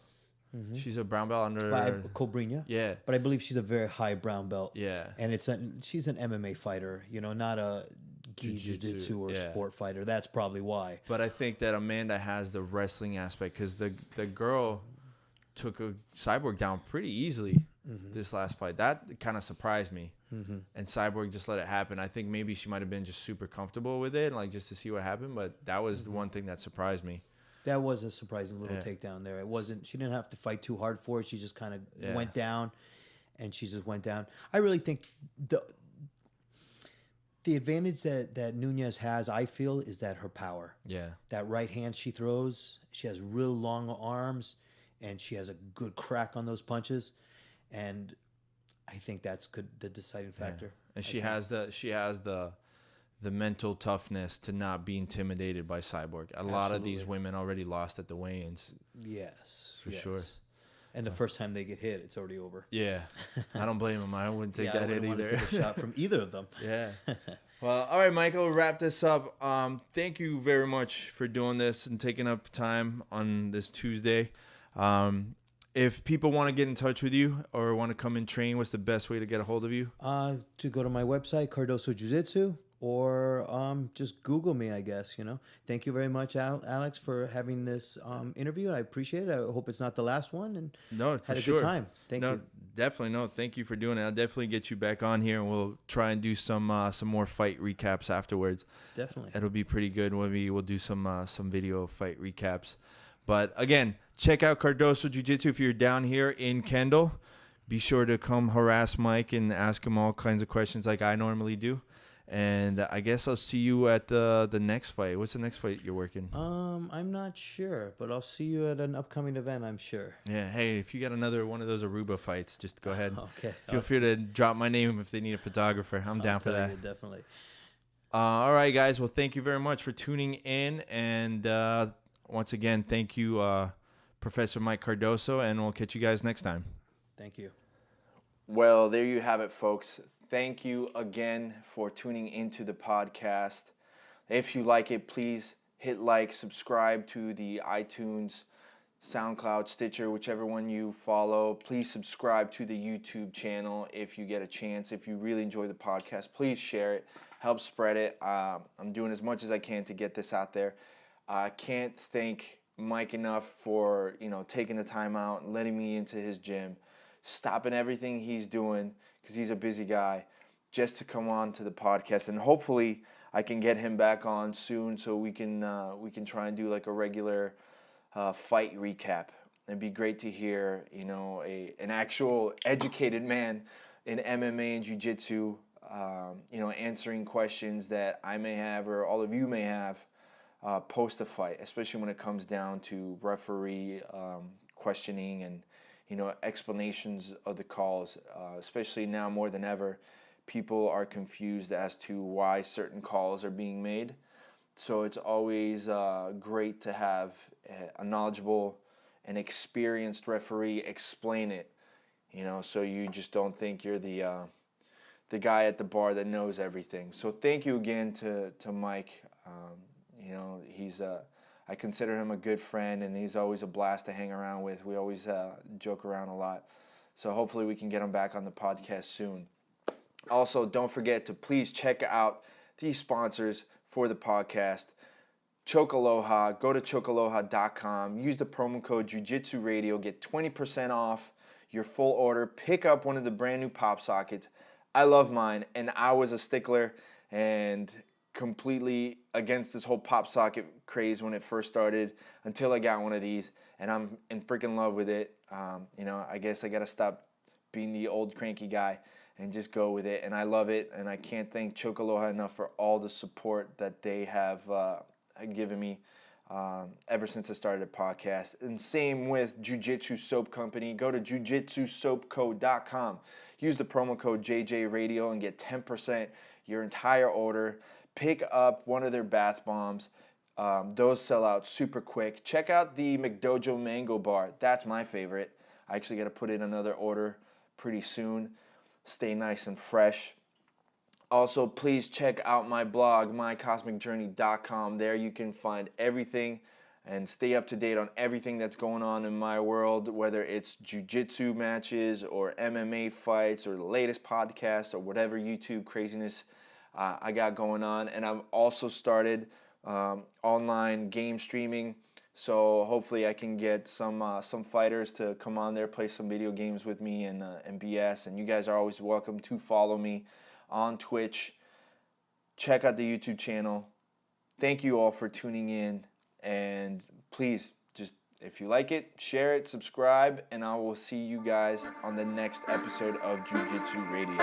Mm-hmm. She's a brown belt under Cobrinha. Yeah, but I believe she's a very high brown belt. Yeah, and she's an MMA fighter. Not a Jiu-Jitsu or sport fighter. That's probably why. But I think that Amanda has the wrestling aspect, because the girl took a Cyborg down pretty easily this last fight. That kind of surprised me. Mm-hmm. And Cyborg just let it happen. I think maybe she might have been just super comfortable with it, like just to see what happened. But that was the one thing that surprised me. That was a surprising little takedown there. It wasn't. She didn't have to fight too hard for it. She just kind of went down, and she just went down. I really think the advantage that Nunes has, I feel, is that her power. Yeah. That right hand she throws, she has real long arms, and she has a good crack on those punches, and I think that's the deciding factor. Yeah. And she has the mental toughness to not be intimidated by Cyborg. A lot of these women already lost at the weigh-ins. Yes. For sure. And the first time they get hit, it's already over. Yeah. I don't blame them. I wouldn't take that hit either. Take a shot from either of them. Yeah. Well, all right, Michael, we'll wrap this up. Thank you very much for doing this and taking up time on this Tuesday. If people want to get in touch with you or want to come and train, what's the best way to get a hold of you? To go to my website, Cardoso Jiu-Jitsu, or just Google me, I guess, Thank you very much, Alex, for having this interview. I appreciate it. I hope it's not the last one, and had a good time. Thank you. Definitely. No, thank you for doing it. I'll definitely get you back on here, and we'll try and do some more fight recaps afterwards. Definitely. It'll be pretty good. We'll do some video fight recaps. But again, check out Cardoso Jiu-Jitsu if you're down here in Kendall. Be sure to come harass Mike and ask him all kinds of questions like I normally do. And I guess I'll see you at the next fight. What's the next fight you're working? I'm not sure, but I'll see you at an upcoming event, I'm sure. Yeah. Hey, if you got another one of those Aruba fights, just go ahead. Okay. Feel free to drop my name if they need a photographer. I'm down for that. Definitely. All right, guys. Well, thank you very much for tuning in. And once again, thank you, Professor Mike Cardoso, and we'll catch you guys next time. Thank you. Well, there you have it, folks. Thank you again for tuning into the podcast. If you like it, please hit like, subscribe to the iTunes, SoundCloud, Stitcher, whichever one you follow. Please subscribe to the YouTube channel if you get a chance. If you really enjoy the podcast, please share it. help spread it. I'm doing as much as I can to get this out there. I can't thank Mike enough for, taking the time out and letting me into his gym, stopping everything he's doing because he's a busy guy, just to come on to the podcast. And hopefully I can get him back on soon so we can try and do like a regular fight recap. It'd be great to hear, an actual educated man in MMA and Jiu-Jitsu, answering questions that I may have or all of you may have post a fight, especially when it comes down to referee questioning and, explanations of the calls, especially now more than ever. People are confused as to why certain calls are being made. So it's always great to have a knowledgeable and experienced referee explain it, so you just don't think you're the guy at the bar that knows everything. So thank you again to Mike. I consider him a good friend, and he's always a blast to hang around with. We always joke around a lot. So hopefully we can get him back on the podcast soon. Also, don't forget to please check out these sponsors for the podcast. Chokaloha. Go to chokaloha.com. Use the promo code Jiu-Jitsu Radio. Get 20% off your full order. Pick up one of the brand new pop sockets. I love mine, and I was a stickler and completely against this whole pop socket craze when it first started until I got one of these, and I'm in freaking love with it. I guess I got to stop being the old cranky guy and just go with it, and I love it, and I can't thank Chokaloha enough for all the support that they have given me ever since I started a podcast. And same with Jiu-Jitsu Soap Company. Go to jujitsusoapco.com. Use the promo code JJRadio and get 10% your entire order. Pick up one of their bath bombs. Those sell out super quick. Check out the McDojo Mango Bar. That's my favorite. I actually got to put in another order pretty soon. Stay nice and fresh. Also, please check out my blog, mycosmicjourney.com. There you can find everything and stay up to date on everything that's going on in my world, whether it's jiu-jitsu matches or MMA fights or the latest podcast or whatever YouTube craziness I got going on. And I've also started online game streaming, so hopefully I can get some fighters to come on there, play some video games with me and BS. And you guys are always welcome to follow me on Twitch. Check out the YouTube channel. Thank you all for tuning in, and please, just if you like it, share it, subscribe, and I will see you guys on the next episode of Jiu-Jitsu Radio.